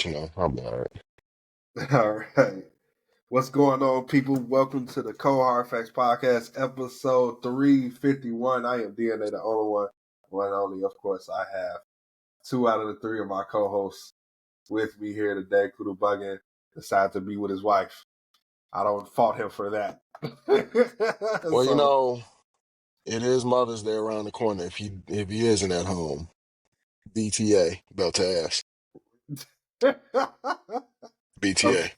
but I'll be all right. All right. What's going on, people? Welcome to the Cold Hard Facts Podcast, episode 351. I am DNA, the only one and only. Of course, I have 2 out of the 3 of my co-hosts with me here today. Cudi Buggin decided to be with his wife. I don't fault him for that. Well, it is Mother's Day around the corner. If he isn't at home, BTA about to ask. BTA. Okay.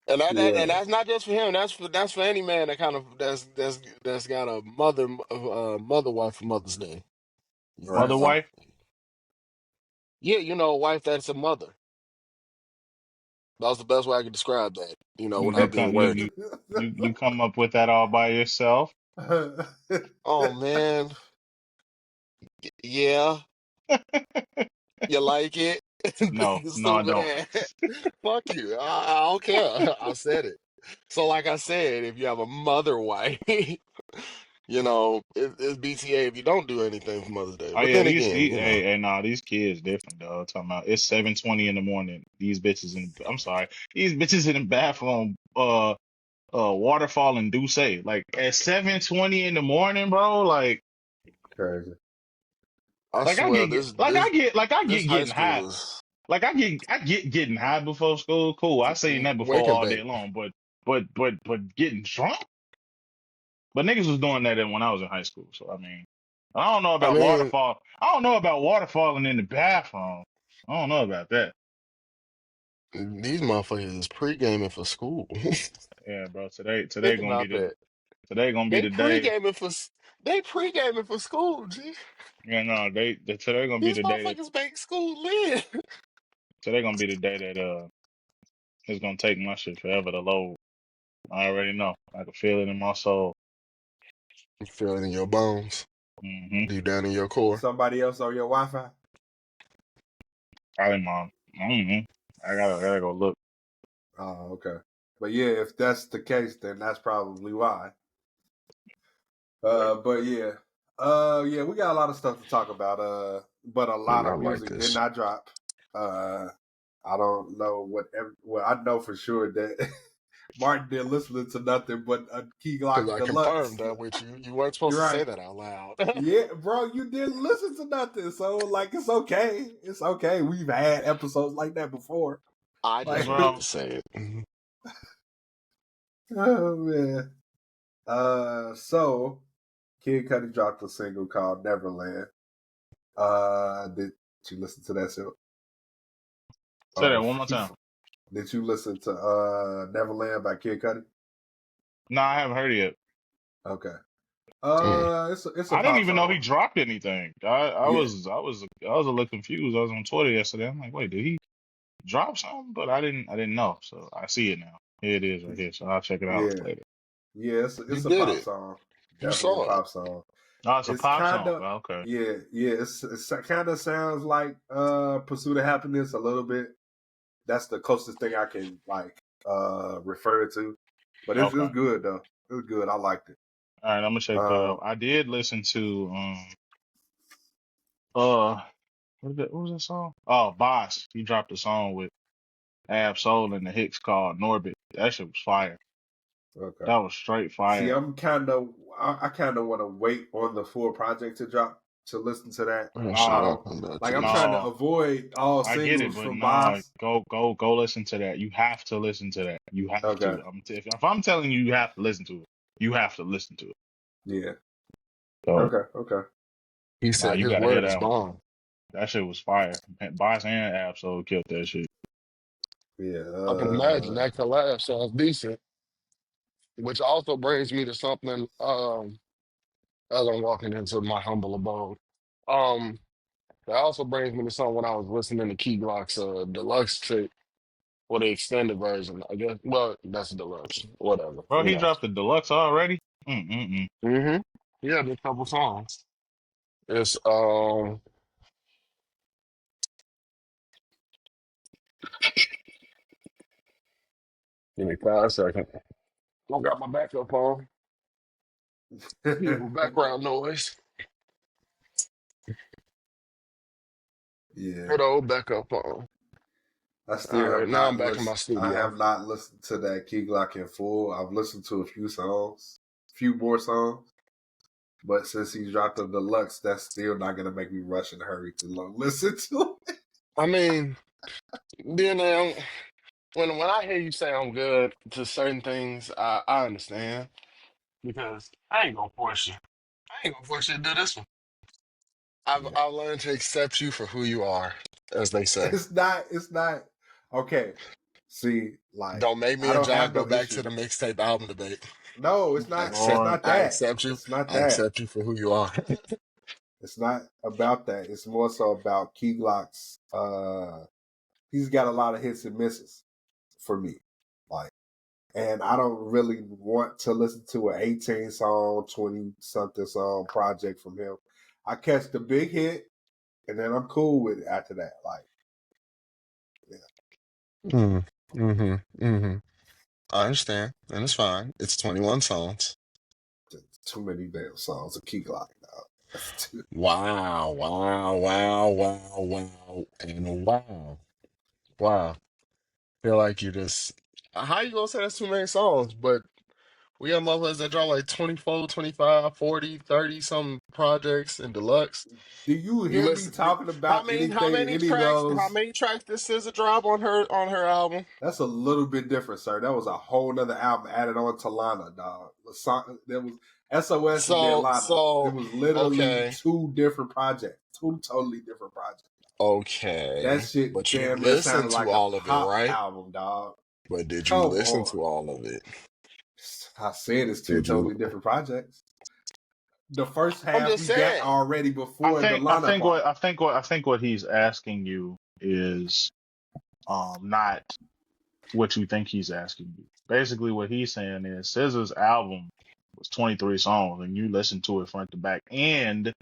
And Yeah. that's not just for him. That's for any man that kind of that's got a mother wife for Mother's Day. Right. Mother wife? Yeah, a wife that's a mother. That was the best way I could describe that. Without being wordy. You come up with that all by yourself? Oh man. Yeah. You like it? No, I don't. Fuck you. I don't care. I said it. So like I said, if you have a mother wife, it's BTA if you don't do anything for Mother's Day. Oh But yeah, then again, these kids different, dog. Talking about it's 7:20 in the morning. These bitches in the bathroom, waterfall and Doechii. Like at 7:20 in the morning, bro. Like Crazy. I swear this high getting high. school is Like I get getting high before school. Cool. I seen that before wake and all day bake. long. But getting drunk. But niggas was doing that when I was in high school. So I mean, I don't know about waterfall. I don't know about waterfalling in the bathroom. I don't know about that. These motherfuckers is pre-gaming for school. Yeah, bro. Today Think gonna be about that. the day. They pre-gaming for school, G. Yeah, no, today gonna be These the day that motherfuckers make school live. today gonna be the day that it's gonna take my shit forever to load. I already know. I can feel it in my soul. You feel it in your bones. Mm-hmm. Deep down in your core. Somebody else on your Wi-Fi? Probably mom. I gotta go look. Oh, okay. But yeah, if that's the case, then that's probably why. But yeah. We got a lot of stuff to talk about. But a lot of music did not drop. I don't know well, I know for sure that Martin didn't listen to nothing but a Key Glock Because I Deluxe. confirmed that with you. You weren't supposed to say that out loud. Yeah, bro, you didn't listen to nothing. So, like, it's okay. It's okay. We've had episodes like that before. I just wanted to say it. Oh, man. So, Kid Cudi dropped a single called Neverland. Did you listen to that single? Say that one more time. Did you listen to Neverland by Kid Cudi? No, I haven't heard it yet. Okay. It's I didn't even know he dropped anything. I Yeah. was a little confused. I was on Twitter yesterday. I'm like, wait, did he drop something? But I didn't know. So I see it now. Here it is right here. So I'll check it out later. Yeah, it's a pop song. You Definitely saw a pop song. Oh, it's a pop song. Okay. Yeah. It's kind of sounds like Pursuit of Happiness a little bit. That's the closest thing I can refer it to. But it's good though. It's good. I liked it. All right, I'm gonna check that out. I did listen to what was that song? Oh, Boss. He dropped a song with Ab Soul and the Hicks called Norbit. That shit was fire. Okay. That was straight fire. See, I kind of want to wait on the full project to drop to listen to that. I'm trying to avoid all singles from Boss. Go listen to that. You have to listen to that. You have to. If I'm telling you, you have to listen to it. You have to listen to it. Yeah. So, okay. He said his word is gone. That shit was fire. Boss and Ab Soul killed that shit. Yeah. I can imagine that collab sounds decent. Which also brings me to something as I'm walking into my humble abode. That also brings me to something when I was listening to Key Glock's deluxe tape or the extended version, I guess. Well, that's deluxe. Whatever. Bro, he dropped the deluxe already? Mm-hmm. Yeah, there's a couple songs. It's give me 5 seconds. I got my backup on. Background noise. Yeah. Good old backup on. I All still right, have now I'm not back in my listened. I studio. have not listened to that Key Glock in full. I've listened to a few songs, few more songs. But since he dropped the deluxe, that's still not gonna make me rush and hurry to listen to it. I mean, then when I hear you say I'm good to certain things, I understand because I ain't gonna force you. I ain't gonna force you to do this one. Yeah. I've learned to accept you for who you are, as they say. It's not. It's not. Okay. See, like Don't make me I and don't Josh have go no back to issue. the mixtape album debate. No, it's I not. It's accept, Lord. not I that. accept you. It's not I that. accept you for who you are. It's not about that. It's more so about Key Glock's. He's got a lot of hits and misses for me. Like, and I don't really want to listen to an 18 song, 20 something song project from him. I catch the big hit, and then I'm cool with it after that. Like, yeah. Mm. I understand, and it's fine. It's 21 songs. Too many damn songs of Key Glock now. That's too. Wow, and wow. Feel like you just. How you gonna say that's too many songs? But we got motherfuckers that draw like 24, 25, 40, 30 some projects in deluxe. Do you You hear me listen. talking about How anything, many any of tracks? How those? many tracks did SZA drop on her album? That's a little bit different, sir. That was a whole nother album added on to Lana, dog. There was SOS and then Lana. It was literally Okay, two different projects, two totally different projects. That okay. shit But you damn near listened sounded to like a all of it, pop right? album, dog. But did you Come listen on. to all of it? I said it's two Did you? totally different projects. The first I'm half just we got saying. already before the Lana part. I think what he's asking you is not what you think he's asking you. Basically, what he's saying is SZA's album was 23 songs, and you listen to it front to back, and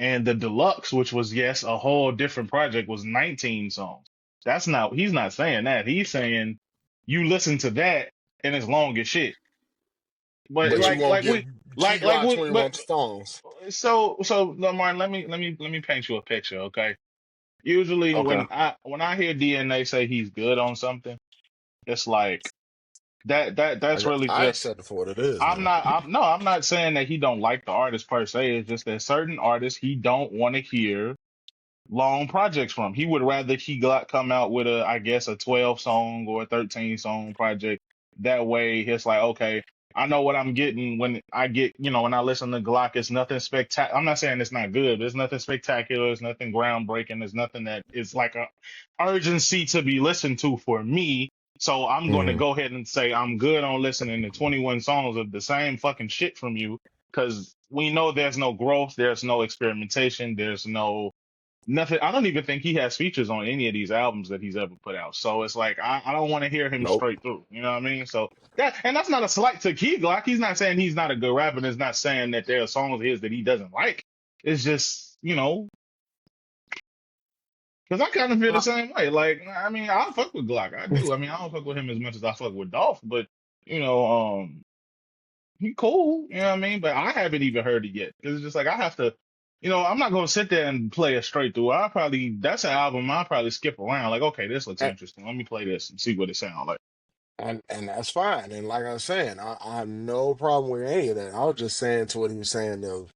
the deluxe, which was yes a whole different project, was 19 songs. That's not. He's not saying that. He's saying you listen to that and it's long as shit. But But you won't give Key like Glock we but 21 songs. so Lamar, let me paint you a picture, okay? Usually Okay. when I hear DNA say he's good on something, it's like that's really I just accept it for what it is then. I'm not saying that he don't like the artist per se. It's just that certain artists he don't want to hear long projects from. He would rather he got come out with I guess a 12 song or a 13 song project. That way it's like, okay, I know what I'm getting when I get, when I listen to Glock, it's nothing spectacular. I'm not saying it's not good, but it's nothing spectacular, it's nothing groundbreaking, it's nothing that is like a urgency to be listened to for me. So I'm going to Hmm. go ahead and say I'm good on listening to 21 songs of the same fucking shit from you because we know there's no growth, there's no experimentation, there's no nothing. I don't even think he has features on any of these albums that he's ever put out. So it's like I don't want to hear him Nope. straight through. You know what I mean? So that's not a slight to Key Glock. He's not saying he's not a good rapper. And it's not saying that there are songs of his that he doesn't like. It's just because I kind of feel the I, same way. Like I mean, I fuck with Glock. I do. I mean, I don't fuck with him as much as I fuck with Dolph, but you know, he cool, you know what I mean? But I haven't even heard it yet. Because it's just like I have to, I'm not gonna sit there and play it straight through. That's an album I'll probably skip around. Like, okay, this looks and, interesting. Let me play this and see what it sounds like. and that's fine. And like I was saying, I have no problem with any of that. I was just saying to what he was saying though,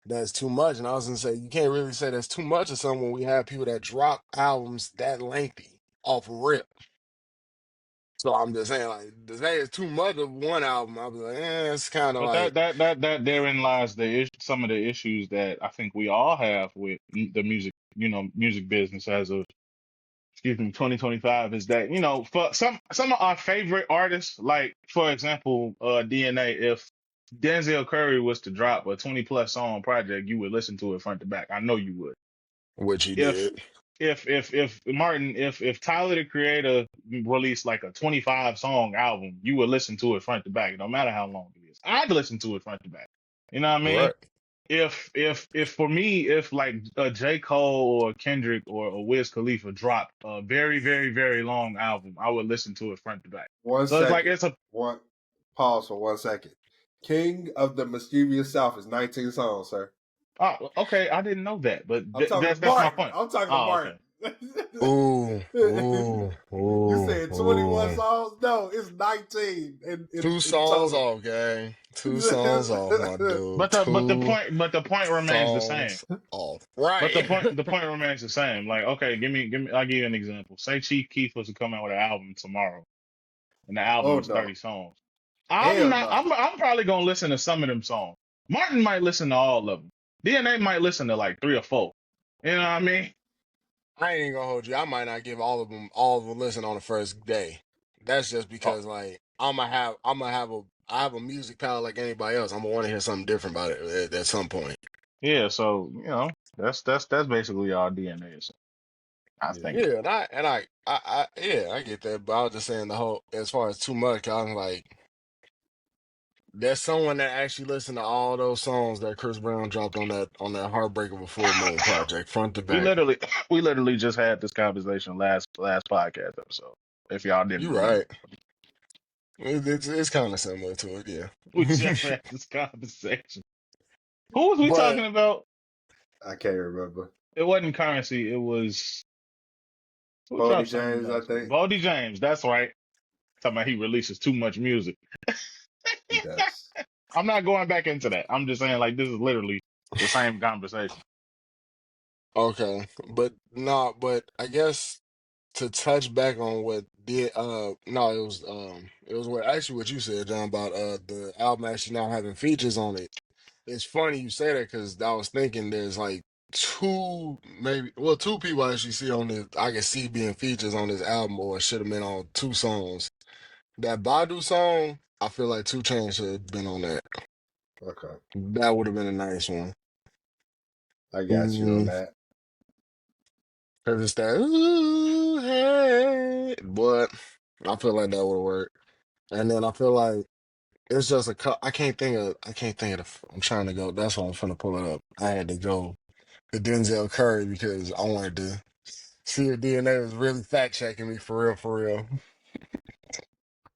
that's too much. And I was gonna say you can't really say that's too much of something when we have people that drop albums that lengthy off rip. So I'm just saying, like, to say it's too much of one album, I'll be like, it's kind of But like, that therein lies some of the issues that I think we all have with the music, music business as of 2025 is that, for some of our favorite artists, like for example, DNA, if Denzel Curry was to drop a 20 plus song project, you would listen to it front to back. I know you would. which he If did. if Tyler the Creator released like a 25 song album, you would listen to it front to back, no matter how long it is. I'd listen to it front to back. You know what I mean? Right. If for me, if like a J. Cole or Kendrick or a Wiz Khalifa dropped a very, very, very long album, I would listen to it front to back. One So it's like second. it's a One pause for 1 second. King of the Mischievous South is 19 songs, sir. okay, I didn't know that, but I'm talking to that's my Martin. point. I'm talking to Oh, Martin. okay. Ooh, ooh, You ooh, said 21 ooh. songs? No, it's 19 Two in songs total. off, gang. Two songs off, my dude. Two But the point remains the same. songs off. But Right. the point remains the same. Like, okay, give me. I'll give you an example. Say Chief Keef was to come out with an album tomorrow, and the album Oh was no. 30 songs. Hell no. I'm probably gonna listen to some of them songs. Martin might listen to all of them. DNA might listen to like three or four. You know what I mean? I ain't even gonna hold you. I might not give all of them listen on the first day. That's just Oh, because like I have a music palette like anybody else. I'm gonna want to hear something different about it at some point. yeah. So that's basically all DNA is. I Yeah. think. Yeah, yeah, I get that. But I was just saying the whole as far as too much. I was like, there's someone that actually listened to all those songs that Chris Brown dropped on that Heartbreak of a Full Moon project, front to We back. literally we literally just had this conversation last podcast episode. If y'all didn't You remember, right. It's kind of similar to it, we yeah. just had this conversation. Who was we But talking about? I can't remember. It wasn't Currency. It was who Bodie dropped something James, I last week? think. Boldy James. That's right. Talking about he releases too much music. He does. I'm not going back into that. I'm just saying like this is literally the same conversation. okay, but no, but I guess to touch back on what did no, it was what actually what you said, John, about the album actually not having features on it. It's funny you say that because I was thinking there's like two people I actually see on this I can see being features on this album or it should have been on two songs. That Badu song, I feel like 2 Chainz should have been on that. Okay. That would have been a nice one. I got you on Mm, that. Cause it's that ooh, hey, but I feel like that would have worked. And then I feel like it's just I can't think of I'm trying to go. That's why I'm trying to pull it up. I had to go to Denzel Curry because I wanted to see if DNA was really fact checking me for real.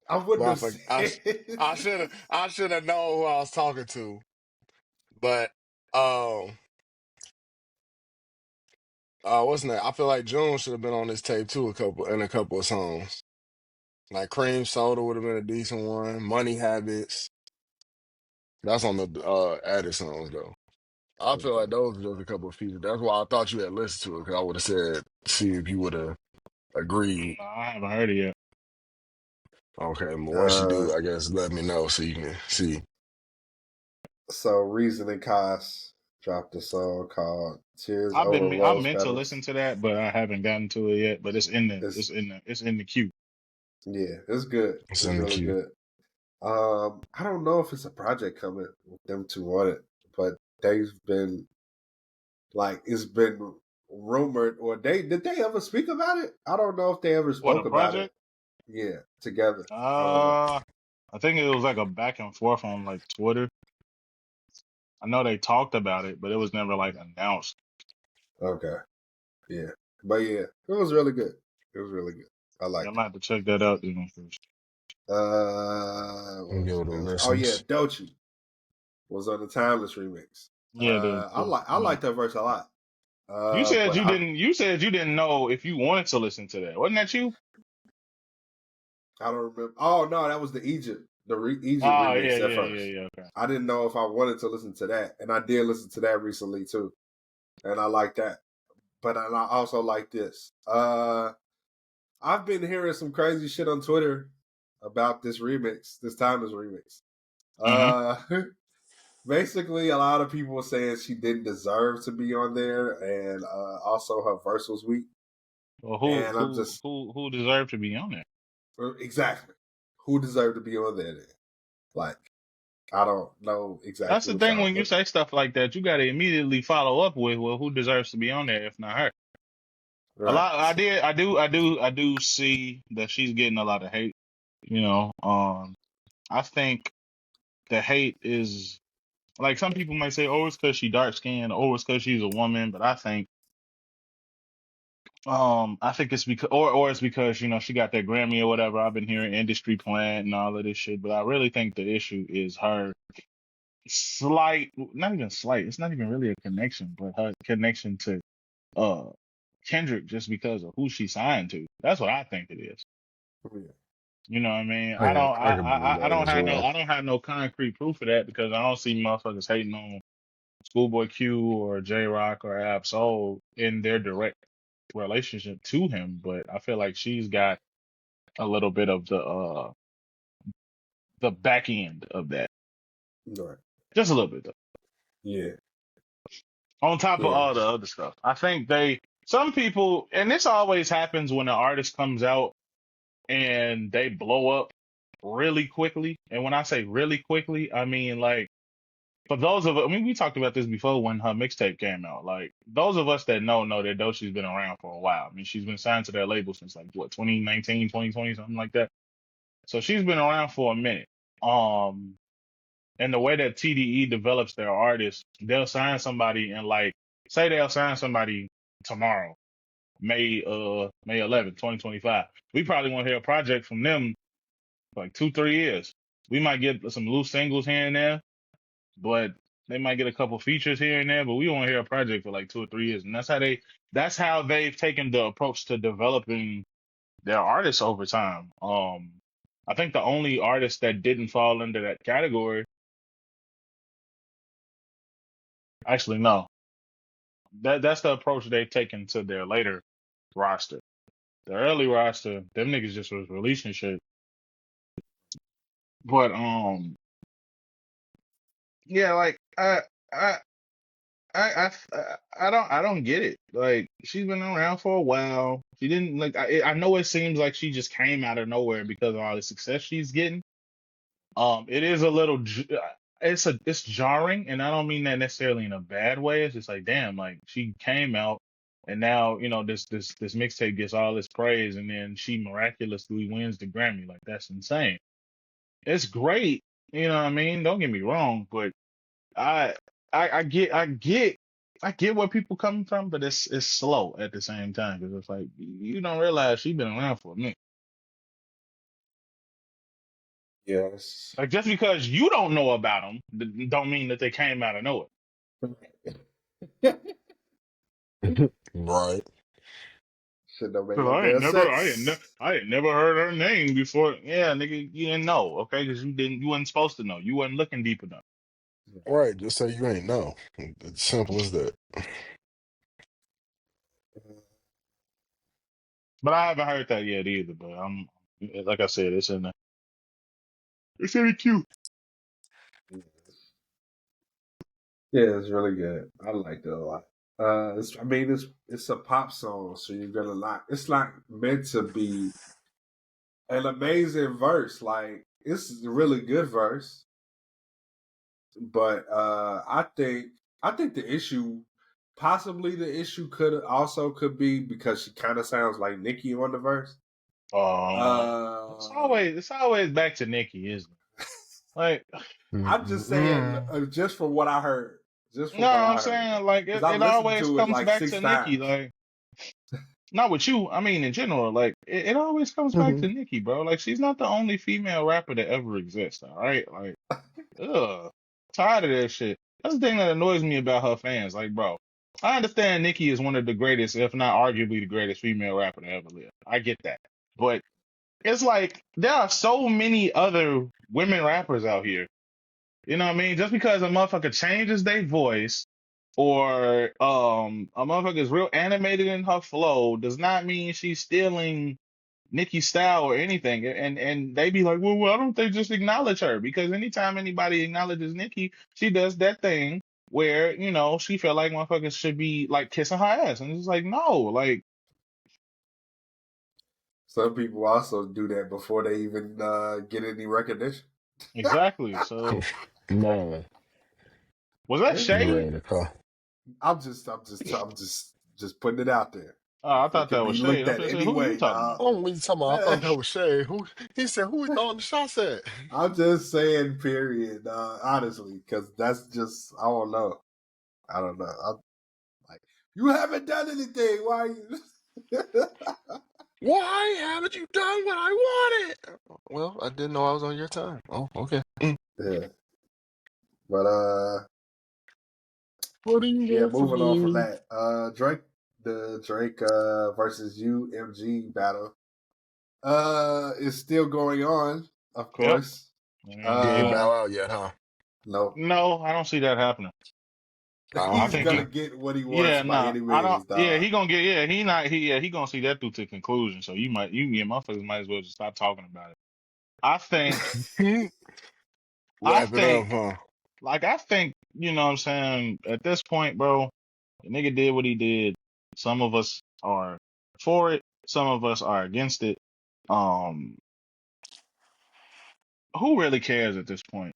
I But wouldn't have said I should have known who I was talking to. But um what's that? I feel like June should have been on this tape too a couple of songs. Like Cream Soda would have been a decent one. Money Habits. That's on the added songs though. I feel like Okay. those were just a couple of features. That's why I thought you had listened to it because I would have said, see if you would have agreed. No, I haven't heard it yet. Okay, well, once you Uh do, I guess let me know so you can see. so Reason Cozz dropped a song called Tears Over I Rose meant to Petals. listen to that, but I haven't gotten to it yet. But It's it's in the queue. yeah, it's good. It's It's in the really queue. good. I don't know if it's a project coming with them two on it, but they've been like it's been rumored or they did they ever speak about it? I don't know if they ever What a spoke about it. project? Yeah, together. I don't know. Uh, I think it was like a back and forth on like Twitter. I know they talked about it, but it was never like announced. Okay. Yeah. But yeah, it was really good. It was really good. I Yeah, I'm liked it. gonna have to check that out then first. What was Give it it a else? Oh yeah, listens. Doechii was on the Timeless remix. Yeah, I like that verse a lot. But I you said you didn't know if you wanted to listen to that. Wasn't that you? I don't remember. Oh no, that was the Egypt, Egypt Oh remix at first. yeah. Okay. I didn't know if I wanted to listen to that, and I did listen to that recently too, and I like that. But I also like this. I've been hearing some crazy shit on Twitter about this remix, this Timeless remix. Mm-hmm. Uh, basically, a lot of people were saying she didn't deserve to be on there, and also her verse was weak. Well, And I'm just who deserved to be on there? exactly who deserved to be on there. Then? Like I don't know That's exactly the what thing y'all when you look. say stuff like that, you got to immediately follow up with, well, who deserves to be on there if not her? A Right. lot. I do see that she's getting a lot of hate. You know, I think the hate is like some people might say, oh, it's because she dark skinned, or it's because she's a woman. But I think it's because, or it's because she got that Grammy or whatever. I've been hearing industry plant and all of this shit, but I really think the issue is her slight, not even slight. It's not even really a connection, but her connection to uh Kendrick just because of who she signed to. That's what I think it is. Yeah. You know what I mean? I can believe I that don't as have well. no concrete proof of that because I don't see motherfuckers hating on Schoolboy Q or J Rock or Ab Soul in their direct relationship to him. But I feel like she's got a little bit of the back end of that. Right. Just a little bit though. Yeah. On top of Yeah. all the other stuff. I think some people, and this always happens when an artist comes out and they blow up really quickly. And when I say really quickly, I mean like for those of us, I mean, we talked about this before when her mixtape came out. Like those of us that know that Doechii's been around for a while. I mean, she's been signed to that label since like what, 2019, 2020, something like that. So she's been around for a minute. And the way that TDE develops their artists, they'll sign somebody and like say they'll sign somebody tomorrow, May 11th, 2025. We probably won't hear a project from them for like 2-3 years. We might get some loose singles here and there, but they might get a couple features here and there, but we won't hear a project for like 2 or 3 years. And that's how they've taken the approach to developing their artists over time. I think the only artist that didn't fall into that category, actually no, that's the approach they've taken to their later roster. The early roster, them niggas just was releasing shit. But yeah, like I I I don't get it. Like she's been around for a while. She didn't like. I know it seems like she just came out of nowhere because of all the success she's getting. It is a little. It's jarring, and I don't mean that necessarily in a bad way. It's just like damn, like she came out, and now this mixtape gets all this praise, and then she miraculously wins the Grammy. Like that's insane. It's great, you know what I mean? Don't get me wrong, but I I get where people coming from, but it's slow at the same time because it's like you don't realize she's been around for a minute. Yes. Like just because you don't know about them, don't mean that they came out of nowhere. Right. Shit don't make Cause no damn sense. I ain't never heard her name before. Yeah, nigga, you didn't know, okay? Because you wasn't supposed to know. You wasn't looking deep enough. Right. Just say you ain't know. It's simple as that. But I haven't heard that yet either. But I'm like I said, it's in the queue. Yeah, it's really good. I liked it a lot. It's a pop song, so you're gonna like. It's like meant to be an amazing verse. Like it's a really good verse, but I think possibly the issue could be because she kind of sounds like Nicki on the verse. Uh, It's always back to Nikki, isn't it? Like, I'm just saying, Mm-mm. just from what I heard, no, I'm saying like because it I've listened always to it comes like back six to Nikki. times. Like, not with you, I mean in general. Like, it always comes back to Nikki, bro. Like, she's not the only female rapper that ever exists. All right, like, ugh, tired of that shit. That's the thing that annoys me about her fans. Like, bro, I understand Nikki is one of the greatest, if not arguably the greatest female rapper to ever live. I get that, but it's like there are so many other women rappers out here. You know what I mean? Just because a motherfucker changes their voice or a motherfucker is real animated in her flow does not mean she's stealing Nicki's style or anything. And they be like, well, why don't they just acknowledge her? Because anytime anybody acknowledges Nicki, she does that thing where, she felt like motherfuckers should be like kissing her ass. And it's like, no, like Some people also do that before they even get any recognition. exactly. So Man, was that It's you shade? ain't a car. I'm just putting it out there. Oh, I It thought could that be was shade. looked I'm at just saying, who you anyway, talking dog. about? Oh, when you talking about, I thought that was Shay. He said, who we throwing the shots at? I'm just saying, period. Honestly, because that's just I don't know. I'm like, you haven't done anything. Why? You? Why haven't you done what I wanted? Well, I didn't know I was on your time. Oh, okay. Yeah, but What do you yeah. want from Moving on from me? that, Drake. the Drake versus UMG battle is still going on, of Yep. course. He ain't Uh, bow out yet, huh? no, No, I don't see that happening. I he's think gonna he, get what he wants yeah, by no, any I don't. means, Yeah, dog. he gonna get. Yeah, he not. He gonna see that through to conclusion. So yeah, motherfuckers might as well just stop talking about it. I think. I Wrap it up, think. huh? I think. You know what I'm saying? At this point, bro, the nigga did what he did. Some of us are for it. Some of us are against it. Um, who really cares at this point?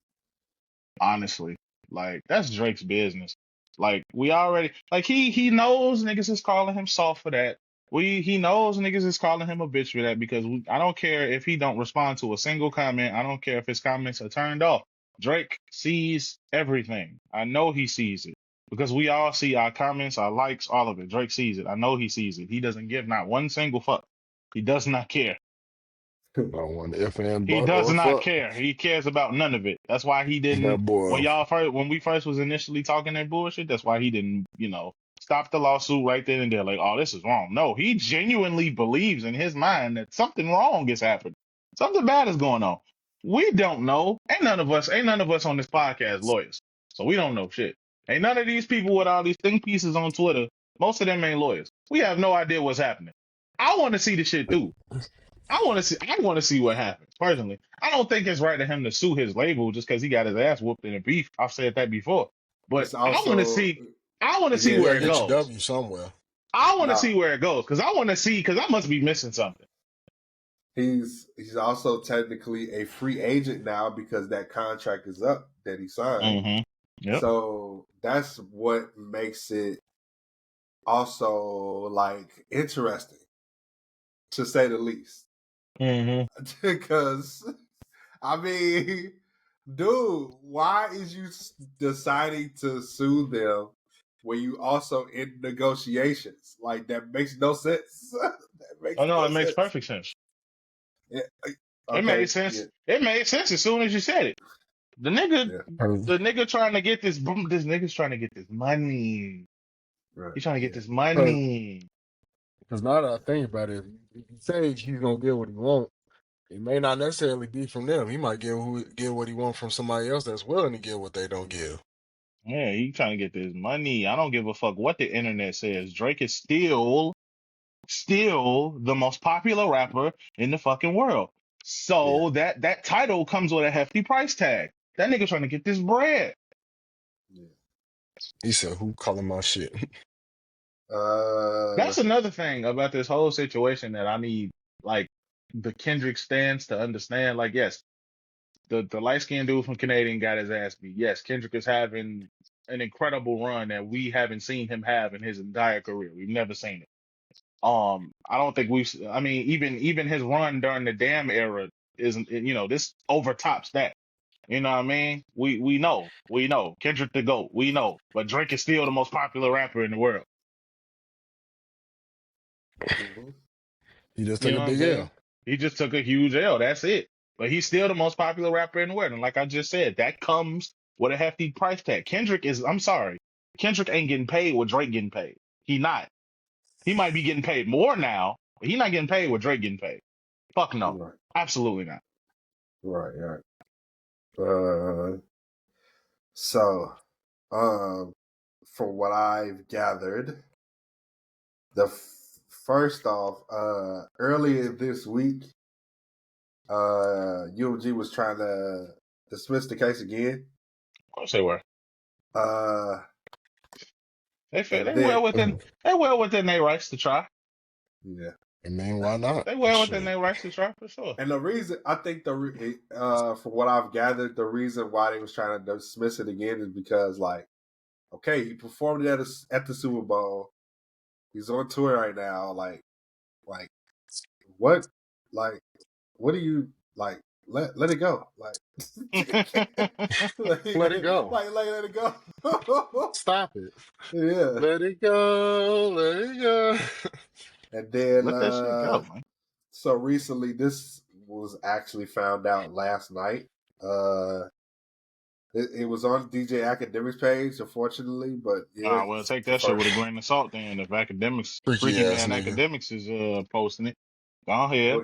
Honestly. Like that's Drake's business. Like we already like he knows niggas is calling him soft for that. He knows niggas is calling him a bitch for that because I don't care if he don't respond to a single comment. I don't care if his comments are turned off. Drake sees everything. I know he sees it because we all see our comments, our likes, all of it. Drake sees it. I know he sees it. He doesn't give not one single fuck. He does not care. I don't want if and He but does or not fuck. care. He cares about none of it. That's why he That didn't boy. when we first was initially talking that bullshit, that's why he didn't, stop the lawsuit right then and there, like, oh, this is wrong. No, he genuinely believes in his mind that something wrong is happening. Something bad is going on. We don't know. Ain't none of us on this podcast lawyers. So we don't know shit. Ain't none of these people with all these think pieces on Twitter, most of them ain't lawyers. We have no idea what's happening. I want to see the shit through. I want to see what happens personally. I don't think it's right to him to sue his label just because he got his ass whooped in a beef. I've said that before, but It's also I want to see He yeah, where gotta it get your goes. W somewhere. I want to no. see where it goes because I must be missing something. He's also technically a free agent now because that contract is up that he signed. Mm-hmm. Yep. So that's what makes it also like interesting, to say the least. Mm-hmm. Because I mean, dude, why is you deciding to sue them when you also in negotiations? Like that makes no sense. That makes Oh no, no it makes sense. perfect sense. Yeah. It made Okay. Yeah. sense. It made sense as soon as you said it. The nigga, Yeah. the nigga trying to get this nigga's trying to get this money. Right. He's trying to get Yeah. this money. Because now that I think about it, if he say he's gonna get what he want, it may not necessarily be from them. He might get what he want from somebody else that's willing to give what they don't give. Yeah, he trying to get this money. I don't give a fuck what the internet says. Drake is still the most popular rapper in the fucking world. Yeah. So that title comes with a hefty price tag. That nigga trying to get this bread. Yeah. He said, "Who calling my shit?" That's another thing about this whole situation that I need, like, the Kendrick stance to understand. Like, yes, the light skinned dude from Canadian got his ass beat. Yes, Kendrick is having an incredible run that we haven't seen him have in his entire career. We've never seen it. I don't think I mean, even his run during the Damn era isn't, this overtops that. You know what I mean? We know Kendrick the GOAT. We know, but Drake is still the most popular rapper in the world. Mm-hmm. He just You took know a what I'm big saying? L. He just took a huge L. That's it. But he's still the most popular rapper in the world. And like I just said, that comes with a hefty price tag. I'm sorry. Kendrick ain't getting paid what Drake getting paid. He not. He might be getting paid more now, but he not getting paid what Drake getting paid. Fuck no. Right. Absolutely not. Right. Right. So, um, from what I've gathered, first off, earlier this week, UMG was trying to dismiss the case again. Of course they were. Uh, They and well then within they well within their rights to try. yeah, I mean, why not? They well within Shit. their rights to try for sure. and the reason I think from what I've gathered, the reason why they was trying to dismiss it again is because like, okay, he performed it at the Super Bowl. He's on tour right now. Like what, like what do you like? Let it go. Like, Let it go. let it go. Stop it. Yeah. Let it go. Let it go. And then Let that shit go, man. so recently this was actually found out last night. It was on DJ Academics page, unfortunately, but yeah, Well, it's take the that shit with a first. grain of salt. Then, if academics, Freaky freaky ass man nigga. academics is posting it, go ahead.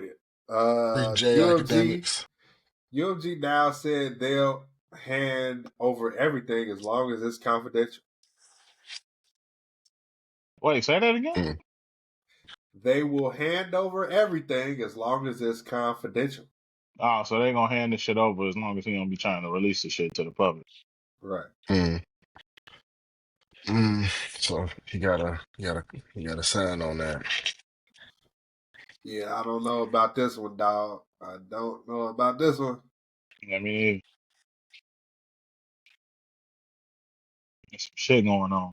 Go ahead. Freak J UMG academics. UMG now said they'll hand over everything as long as it's confidential. Wait, say that again. Mm. They will hand over everything as long as it's confidential. Oh, so they gonna hand this shit over as long as he don't be trying to release the shit to the public. Right. Mm. Mm. So you gotta sign on that. Yeah, I don't know about this one, dog. I don't know about this one. I mean, there's some shit going on.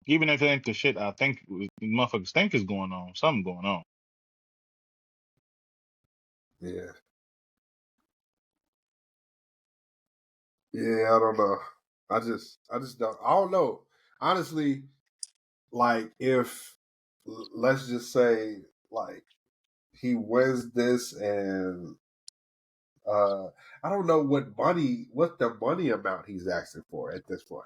Even if it ain't the shit I think motherfuckers think is going on, something going on. Yeah. Yeah, I don't know. I just don't. I don't know. Honestly, like if let's just say like he wins this and I don't know what the money amount he's asking for at this point.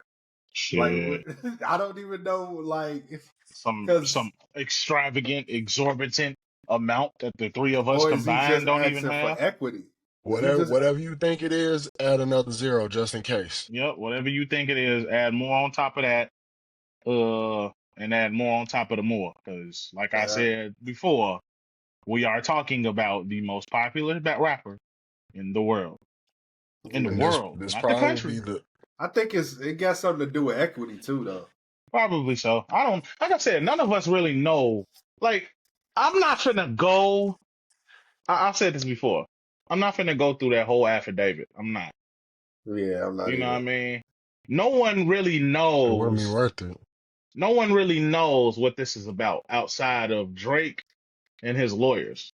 Like Shit, I don't even know like some because extravagant, exorbitant amount that the three of us or is he combined just don't even asking for have. equity? Is he Whatever just whatever you think it is, add another zero just in case. Yep, whatever you think it is, add more on top of that, and add more on top of the more. Because, like I uh, said before, we are talking about the most popular rapper in the world. In the And yeah. world, this not the probably will country. be the I think it got something to do with equity too, though. Probably so. I don't, like I said, none of us really know. Like, I'm not finna go. I've said this before. I'm not finna go through that whole affidavit. I'm not. Yeah, I'm not You know what I either. mean? No one really it wouldn't be knows. worth it. No one really knows what this is about outside of Drake and his lawyers.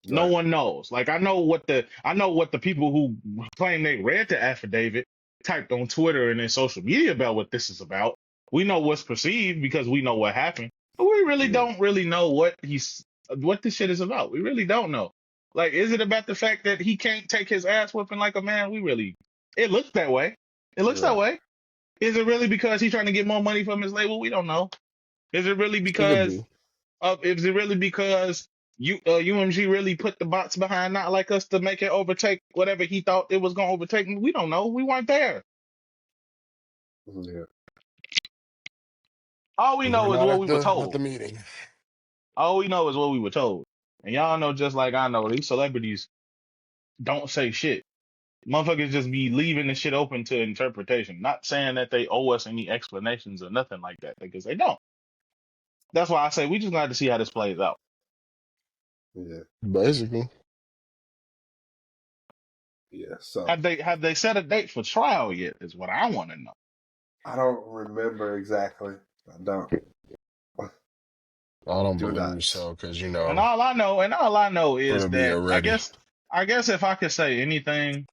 No Right. one knows. Like I know what the people who claim they read the affidavit typed on Twitter and in social media about what this is about. We know what's perceived because we know what happened. But we really Yeah. don't really know what this shit is about. We really don't know. Like, is it about the fact that he can't take his ass whooping like a man? It looks that way. It looks that Right. way. Is it really because he's trying to get more money from his label? We don't know. Is it really It could because be. is it really because UMG really put the bots behind not like us to make it overtake whatever he thought it was gonna overtake? We don't know. We weren't there. Yeah. All we We were know is not what at we were the told. meeting. All we know is what we were told. And y'all know just like I know, these celebrities don't say shit. Motherfuckers just be leaving the shit open to interpretation. Not saying that they owe us any explanations or nothing like that, because they don't. That's why I say we just gonna have to see how this plays out. Yeah. Basically. Yeah. So Have they set a date for trial yet? Is what I want to know. I don't remember exactly. I don't. I don't Do believe not. so, because All I know is it'll be that already. I guess if I could say anything,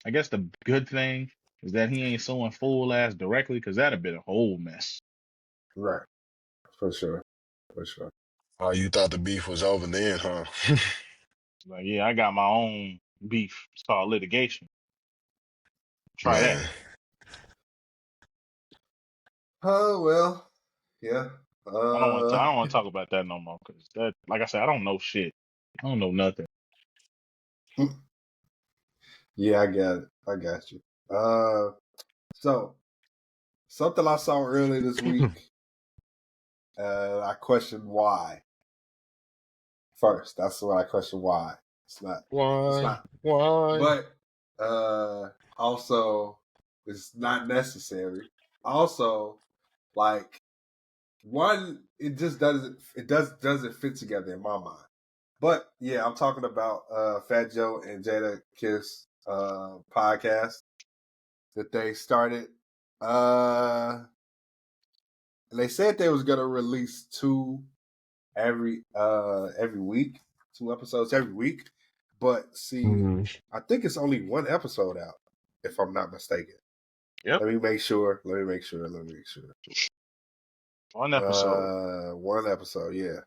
I guess the good thing is that he ain't suing full ass directly, because that'd have been a whole mess. Right. For sure. For sure. Oh, you thought the beef was over then, huh? Like, yeah, I got my own beef. It's called litigation. Try that. Man. Oh well. Yeah. I don't want to talk about that no more, because that, like I said, I don't know shit. I don't know nothing. Yeah, I got it. I got you. So something I saw earlier this week. I questioned why. First, that's what I questioned why. It's not. It's Why? not. Why? But also, it's not necessary. Also, like one, it just doesn't. It doesn't fit together in my mind. But yeah, I'm talking about Fat Joe and Jadakiss podcast that they started. And they said they was gonna release two every week, 2 episodes every week. But see, Mm. I think it's only one episode out, if I'm not mistaken. Yep, Let me make sure. Let me make sure. one episode. One episode, yeah.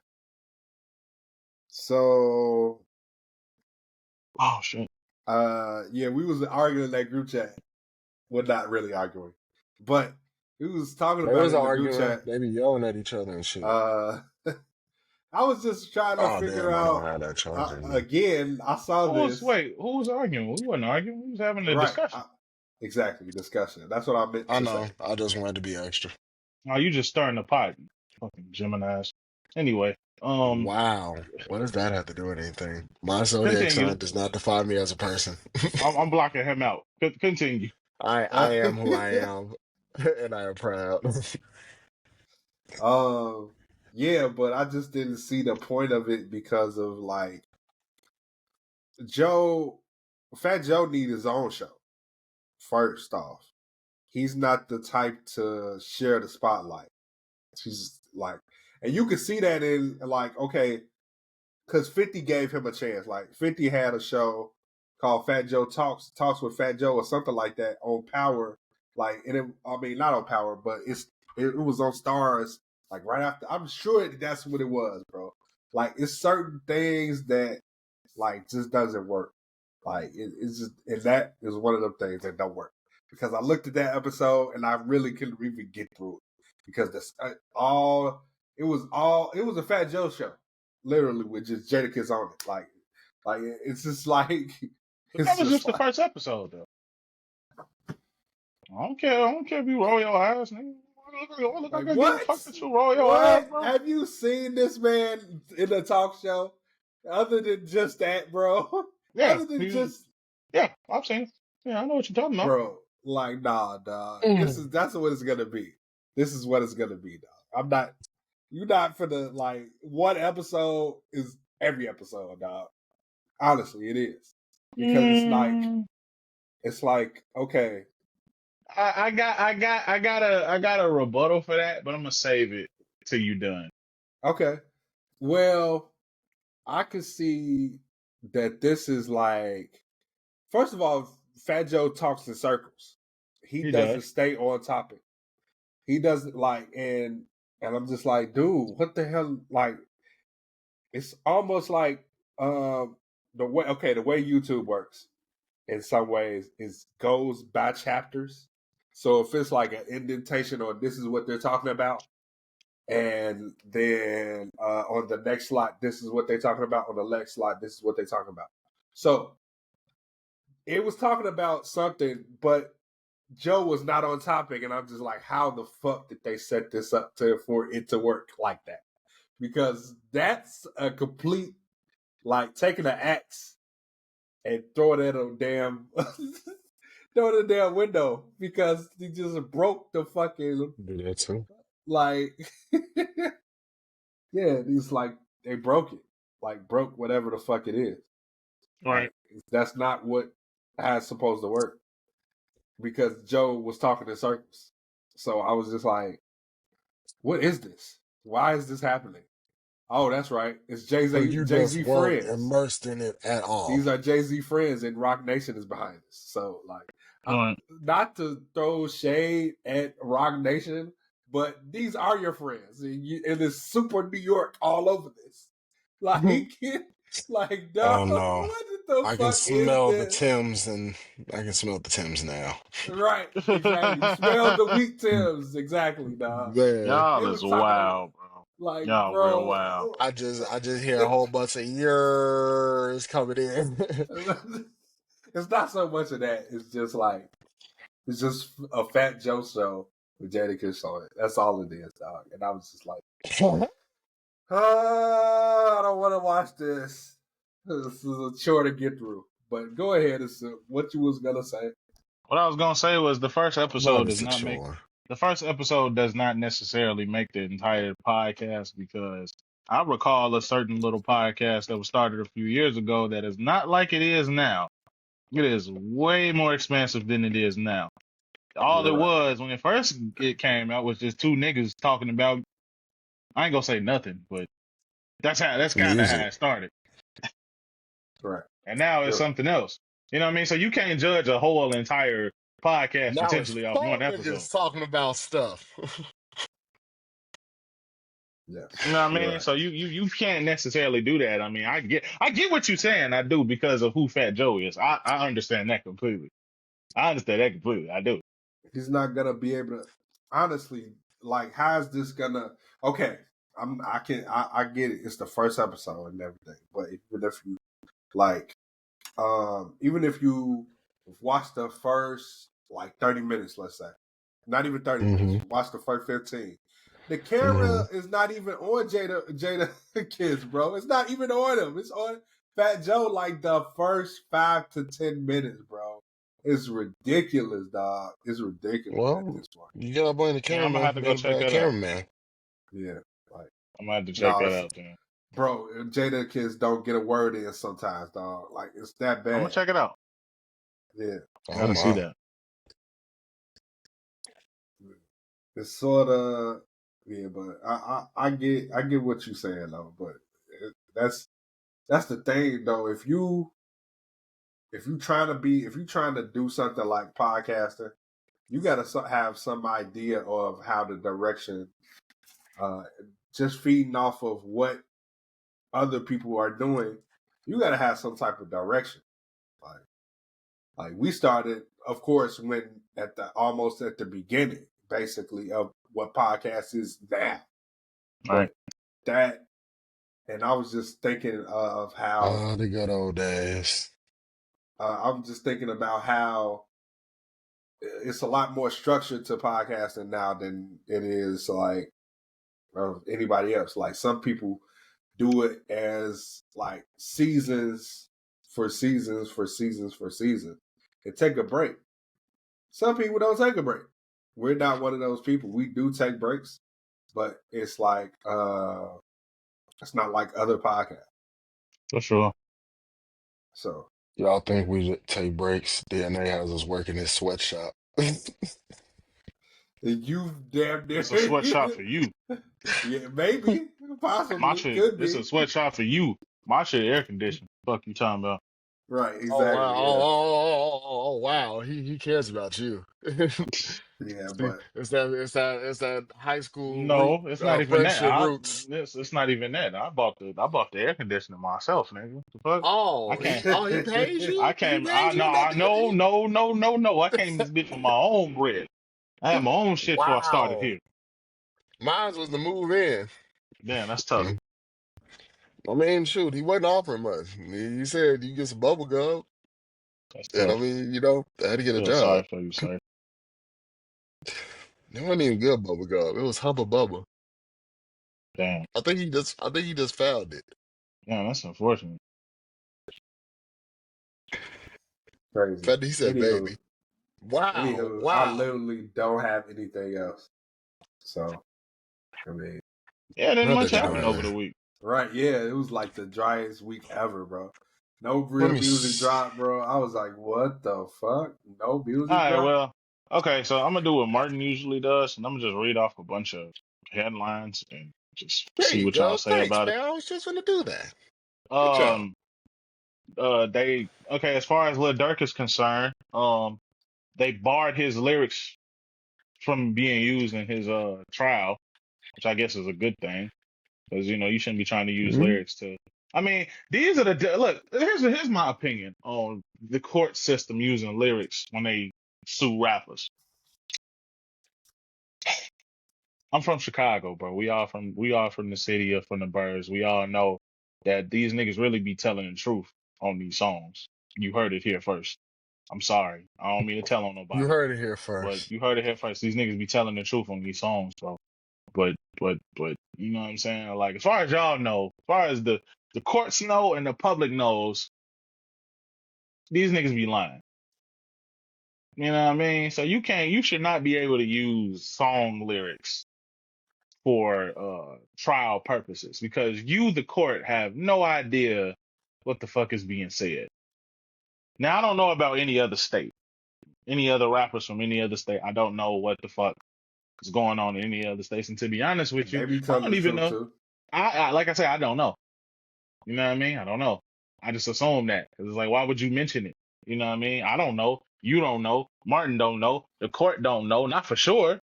So Oh shit. Yeah, we was arguing in that group chat. Well, not really arguing, but we was talking They about was it in the group arguing. chat. They be yelling at each other and shit. Uh, I was just trying to Oh figure damn! I don't out. have that charger anymore. Again, I saw this. Who was arguing? We wasn't arguing. We was having a Right. discussion. Exactly. Discussion. That's what I meant I to know. say. I just wanted to be extra. Oh, you just stirring the pot, fucking Gemini's. Anyway, Wow. What does that have to do with anything? My zodiac sign continue. does not define me as a person. I'm blocking him out. Continue. I am who I am, and I am proud. Yeah, but I just didn't see the point of it because of like Joe, Fat Joe need his own show. First off, he's not the type to share the spotlight. He's like, and you can see that in like, okay, because 50 gave him a chance. Like 50 had a show called Fat Joe Talks with Fat Joe or something like that on Power. Like, and it, I mean, not on Power, but it was on Stars. Like right after, I'm sure that's what it was, bro. Like it's certain things that like just doesn't work. Like it's just, and that is one of the things that don't work. Because I looked at that episode and I really couldn't even get through it because that's it was a Fat Joe show, literally with just Jadakiss on it. Like it's just like But that it's was just just the like first episode, though. I don't care. I don't care if you roll your eyes, nigga. Look, I like gotta give a what? fuck that you roll your eyes, What? bro. Have you seen this man in a talk show? Other than just that, bro. Yeah, Other than just yeah, I've seen it. Yeah, I know what you're talking about. bro. Like nah, dog. Mm. That's what it's gonna be. This is what it's gonna be, dog. I'm not. You're not for the like one episode is every episode, dog. Honestly, it is because Mm, it's like okay, I got a rebuttal for that, but I'm gonna save it till you done. okay. Well, I can see that this is like first of all, Fat Joe talks in circles. He He doesn't does. stay on topic. He doesn't like and I'm just like, dude, what the hell? Like, it's almost like the way YouTube works in some ways is goes by chapters. So if it's like an indentation on this is what they're talking about, and then on the next slide, this is what they're talking about. On the next slide, this is what they're talking about. So it was talking about something, but Joe was not on topic, and I'm just like, how the fuck did they set this up for it to work like that? Because that's a complete like taking an axe and throwing it at a damn throw it in the damn window because he just broke the fucking Do that too. like yeah, it's like they broke it. Like broke whatever the fuck it is. Right. Like that's not what how it's supposed to work. Because Joe was talking in circles. So I was just like, what is this? Why is this happening? Oh, that's right. It's So you just Jay-Z weren't friends. immersed in it at all. These are Jay-Z friends and Roc Nation is behind this. So like Right. not to throw shade at Roc Nation, but these are your friends. And it's super New York all over this. Like, like, dog, Oh no. what the I can fuck is smell the this? Tims and I can smell the Tims now. Right, exactly. You smell the wheat Tims, exactly, dog. Man. They Y'all is was talking about, wild, bro. like, Y'all real bro, wild. I just hear a whole bunch of yours coming in. it's not so much of that. It's just like it's just a Fat Joe show with Jadakiss on it. That's all it is, dog. And I was just like, I don't want to watch this. This is a chore to get through. But go ahead, it's what you was gonna say. What I was gonna say was Not as a chore. the first episode does not necessarily make the entire podcast because I recall a certain little podcast that was started a few years ago that is not like it is now. It is way more expansive than it is now. All it You're right. was when it came out was just two niggas talking about I ain't gonna say nothing, but that's kind of how Music. it started. Right. And now it's You're right. something else. You know what I mean? So you can't judge a whole entire podcast Now it's potentially off four one episode. niggas talking about stuff. Yes, You know what I you're mean? right. So you can't necessarily do that. I mean, I get what you're saying. I do because of who Fat Joe is. I understand that completely. I understand that completely. I do. He's not gonna be able to. Honestly, like, how's this gonna? Okay, I get it. It's the first episode and everything, but even if you like, even if you watch the first like 30 minutes, let's say, not even 30 minutes, Mm-hmm. watch the first 15. The Mm-hmm. camera is not even on Jada Kids, bro. It's not even on him. It's on Fat Joe like the first 5 to 10 minutes, bro. It's ridiculous, dog. It's ridiculous at Well, this point. you gotta blame the Yeah, I'm gonna cameraman have for to go being a check bad that out. cameraman. Yeah, like I'm gonna have to check no, that it's out then. bro. Jada Kids don't get a word in sometimes, dog. Like it's that I'm gonna bad. check it out. Yeah, I Oh gotta see my. that. it's sort of yeah, but I get what you're saying though. But that's the thing though. If you trying to do something like podcasting, you got to have some idea of how the direction. Uh, just feeding off of what other people are doing, you got to have some type of direction. Like we started, of course, when at the almost at the beginning, basically of what podcast is now. All right. But that, and I was just thinking of how Oh, the good old days. I'm just thinking about how it's a lot more structure to podcasting now than it is like anybody else. Like some people do it as like seasons for seasons for seasons for seasons and take a break. Some people don't take a break. We're not one of those people. We do take breaks, but it's like it's not like other podcasts. For sure. So Y'all think we should take breaks? DNA has us working in sweatshop. you damn near It's a sweatshop for you. yeah, maybe, My possibly, shit, could it's a be. sweatshop for you. My shit air conditioned. Fuck you talking about. Right, Oh wow! exactly. Oh, Yeah. oh, oh, oh, oh, wow! He cares about you. Yeah, See, but it's that high school root No, it's not even that. friendship roots. It's not even that. I bought the air conditioner myself, nigga. The fuck? I Oh, he can't oh he pays I you. He can't I pays no you I enough no to. no no no no I came this bitch with my own bread. I had my own shit before I started Wow. here. Mine was to move in. Damn, that's tough. Mm. I mean, shoot, he wasn't offering much. He said you get some bubble gum, That's and I tough. mean, I had to get a Feel job. sorry for you, sir. It wasn't even good bubble gum. It was Hubba Bubba. Damn. I think he just found it. Damn, that's unfortunate. crazy. In fact, he said, Anywho, "Baby." Wow, I wow. literally don't have anything else. So I mean, Yeah, didn't Not much that you happen don't over have. the week. right? Yeah, it was like the driest week ever, bro. No Let real me. music drop, bro. I was like, what the fuck? No All music right, drop? well, okay, so I'm gonna do what Martin usually does, and I'm gonna just read off a bunch of headlines and just There see you what y'all go. say Thanks, about it. man. I was just gonna do that. Good job. Um, they okay, as far as Lil Durk is concerned, they barred his lyrics from being used in his trial, which I guess is a good thing because you shouldn't be trying to use Mhm. lyrics to. I mean, these are look. Here's my opinion on the court system using lyrics when they sue rappers. I'm from Chicago, bro. We all from the city or from the birds. We all know that these niggas really be telling the truth on these songs. You heard it here first. I'm sorry. I don't mean to tell on You nobody, heard it here but first. you heard it here first. These niggas be telling the truth on these songs, bro. But you know what I'm saying? Like as far as y'all know, as far as the courts know and the public knows, these niggas be lying. You know what I mean? So you should not be able to use song lyrics for trial purposes because you, the court, have no idea what the fuck is being said. Now I don't know about any other state, any other rappers from any other state. I don't know what the fuck is going on in any other states. And to be honest with you, They be I telling don't the even truth know. too. I like I say, I don't know. You know what I mean? I don't know. I just assume that 'cause it's like, why would you mention it? You know what I mean? I don't know. You don't know. Martin don't know. The court don't know. Not for sure.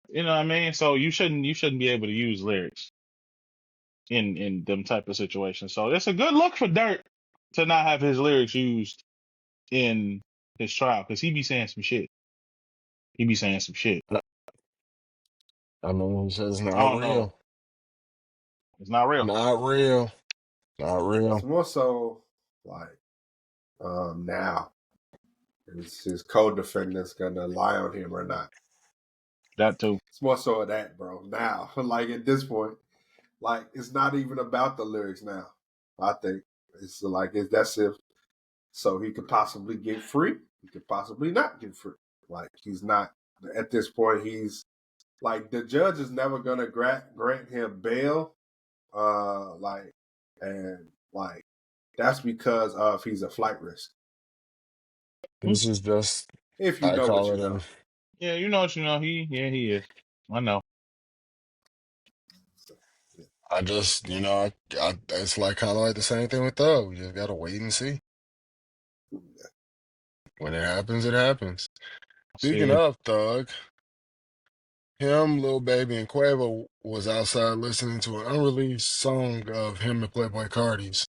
You know what I mean? So you shouldn't be able to use lyrics. in them type of situations. So it's a good look for Dirt to not have his lyrics used in his trial because he be saying some shit. He be saying some shit. I mean, it's just I not don't know. real. It's not real. Not real. Not It's real. more so like now is his co-defendants gonna lie on him or not? That too. It's more so of that, bro. Now, like at this point, like it's not even about the lyrics now. I think it's like that's if so he could possibly get free. He could possibly not get free. Like he's not at this point. He's like the judge is never gonna grant him bail. Like and like that's because of he's a flight risk. This is just, If you I know what call you it know. an, Yeah, you know what you know. He is. I know. I just, it's like kind of like the same thing with Thug. We just gotta wait and see. When it happens, it happens. Speaking See, of Thug, him, Lil Baby, and Quavo was outside listening to an unreleased song of him and Playboy Cardi's.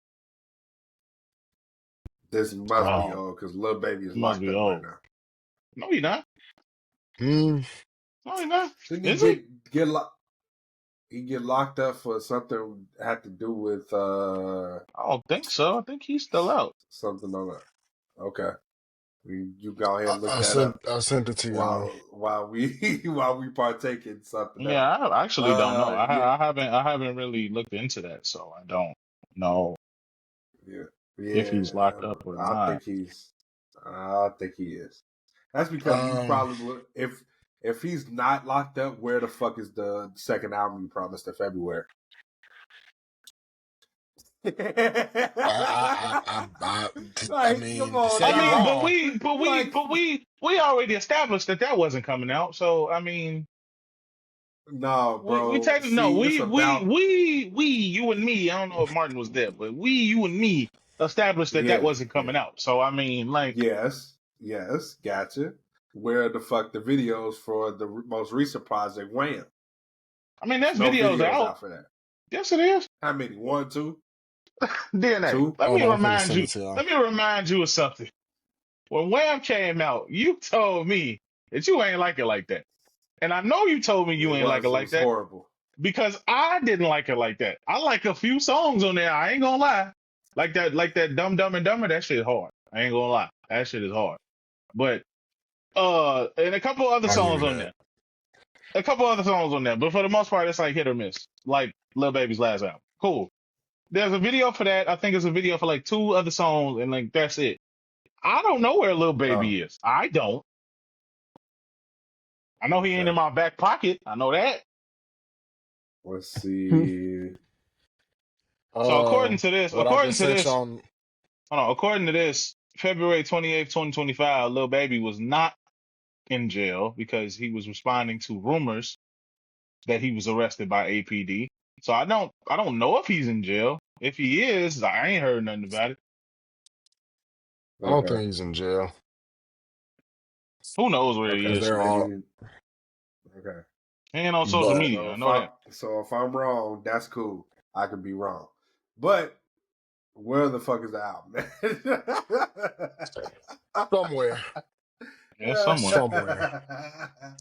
This must be wow, old because Lil Baby is he must locked be up right old. now. No, he not. Hmm. No, he not. Didn't he Is he? get locked? He get locked up for something had to do with I don't think so. I think he's still out. something on that. Okay, you go ahead I, and look I that sent up I sent it to y'all. while we while we partake in something Yeah, else. I actually don't know. Yeah, I haven't really looked into that, so I don't know yeah, if yeah. he's locked up or I not. think I think he is. That's because you Um, probably would if he's not locked up. Where the fuck is the second album you promised in February? I Like, come mean, to on, say I you mean, dog. wrong. Like, we already established that that wasn't coming out. So I mean, no, we bro. technically no, See, it's about you and me. I don't know if Martin was there, but you and me established that that yeah, wasn't yeah, coming out. So I mean, like, yes, gotcha. Where the fuck the videos for the most recent project? Wham! I mean, There's there's no videos videos out. out for that. Yes, it is. How many? One, two, DNA. two. Let Hold me on, I'm finna remind send you. it to y'all. Let me remind you of something. When Wham came out, you told me that you ain't like it like that. And I know you told me you ain't like it It like was that horrible. because I didn't like it like that. I like a few songs on there. I ain't gonna lie. Like that Dumb Dumb and Dumber, that shit is hard. I ain't gonna lie. That shit is hard. But and a couple other I'll give songs you on that. there. A couple other songs on there. But for the most part, it's like hit or miss. Like Lil Baby's last album. Cool. There's a video for that. I think it's a video for like two other songs, and like that's it. I don't know where Lil Oh, Baby is. I don't. I know he ain't okay. in my back pocket. I know that. Let's see. So What I just sent y'all. according to this, February 28th, 2025, Lil Baby was not in jail because he was responding to rumors that he was arrested by APD. So I don't know if he's in jail. If he is, I ain't heard nothing about it. I don't Okay. think he's in jail Who knows where he Okay. because is? they're all. Maybe. Okay. He ain't on social But media. I know that. So if I'm wrong, that's cool. I could be wrong. But where the fuck is the album? somewhere, Yeah, somewhere. somewhere,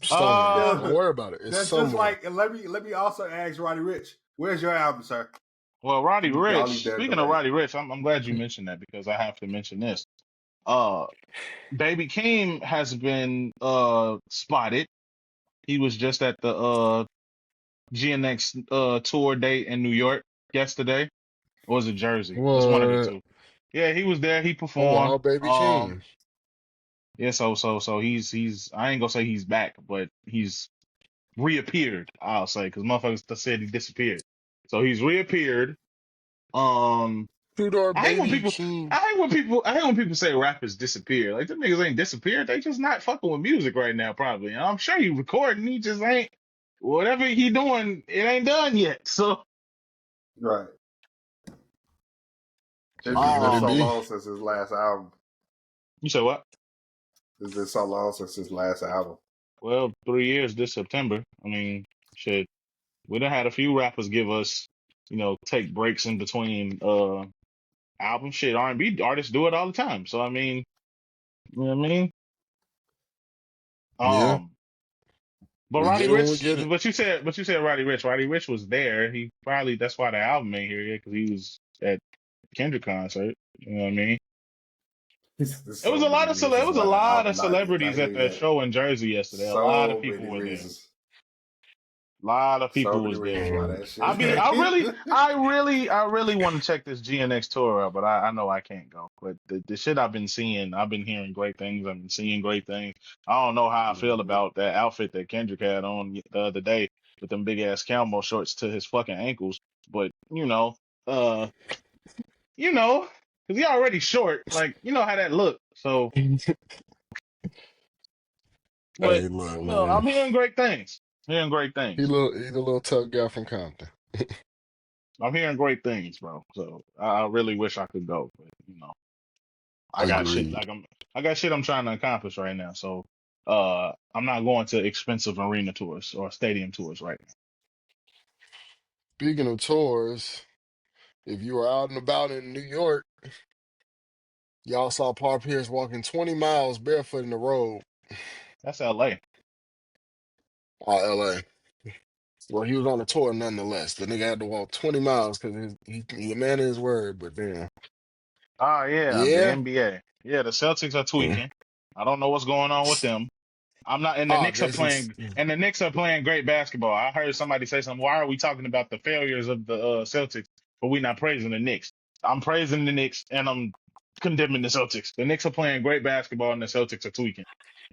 somewhere. Uh, Don't worry about it. It's That's just somewhere. like let me also ask Roddy Rich, where's your album, sir? well, Roddy He all he Rich. done Speaking of delayed. Roddy Rich, I'm glad you mentioned that because I have to mention this. Uh, Baby Keem has been spotted. He was just at the GNX tour date in New York yesterday. Or was it Jersey? It's one of the What? two. Yeah, he was there. He Oh performed. wow, baby King. Yeah, so he's I ain't gonna say he's back, but he's reappeared. I'll say because motherfuckers said he disappeared. So he's reappeared. Um, Two door I hate when baby people. King. I hate when people say rappers disappear. Like them niggas ain't disappeared. They just not fucking with music right now, probably. And I'm sure he recording. He just ain't. Whatever he doing, it ain't done yet. So, Right. It's just been Could it so um, be? long since his last album. you said what? It's been so long since his last album. Well, 3 years this September. I mean, shit. We done had a few rappers give us take breaks in between album shit. R&B artists do it all the time. So I mean, you know what I mean? Yeah, Um, but we Roddy get it when we Rich, get it. but you said Roddy Rich. Roddy Rich was there. He probably that's why the album ain't here yet because he was at Kendrick concert. You know what I mean? There's It was so a many lot of it reasons was a why the lot of album not celebrities at here that yet. show in Jersey yesterday. A lot of So people many were there. reasons. A lot of So people many was reasons there. why Um, that I shit. be I really want to check this GNX tour out, but I know I can't go. But the shit I've been seeing, I've been hearing great things. I've been seeing great things. I don't know how I feel Mhm. about that outfit that Kendrick had on the other day with them big ass camo shorts to his fucking ankles. But uh, because he already short, like you know how that look. So, but hey, look, man. I'm hearing great things. Hearing great He things. little, he the little tough guy from Compton. I'm hearing great things, bro. So I really wish I could go, but I got shit Agreed. like I got shit I'm trying to accomplish right now. So I'm not going to expensive arena tours or stadium tours right Speaking of tours, if you were out and about in New York, y'all saw Paul Pierce walking 20 miles barefoot in the road. now. That's LA. LA. Well, he was on a tour nonetheless. The nigga had to walk 20 miles because he a man of his word, but damn. Oh yeah, the Yeah. NBA. Yeah, the Celtics are Mm. tweaking. I don't know what's going on with them. I'm not, and the Oh, Knicks are Jason's. playing, and the Knicks are playing great basketball. I heard somebody say something. Why are we talking about the failures of the Celtics, but we not praising the Knicks? I'm praising the Knicks, and I'm condemning the Celtics. The Knicks are playing great basketball, and the Celtics are tweaking.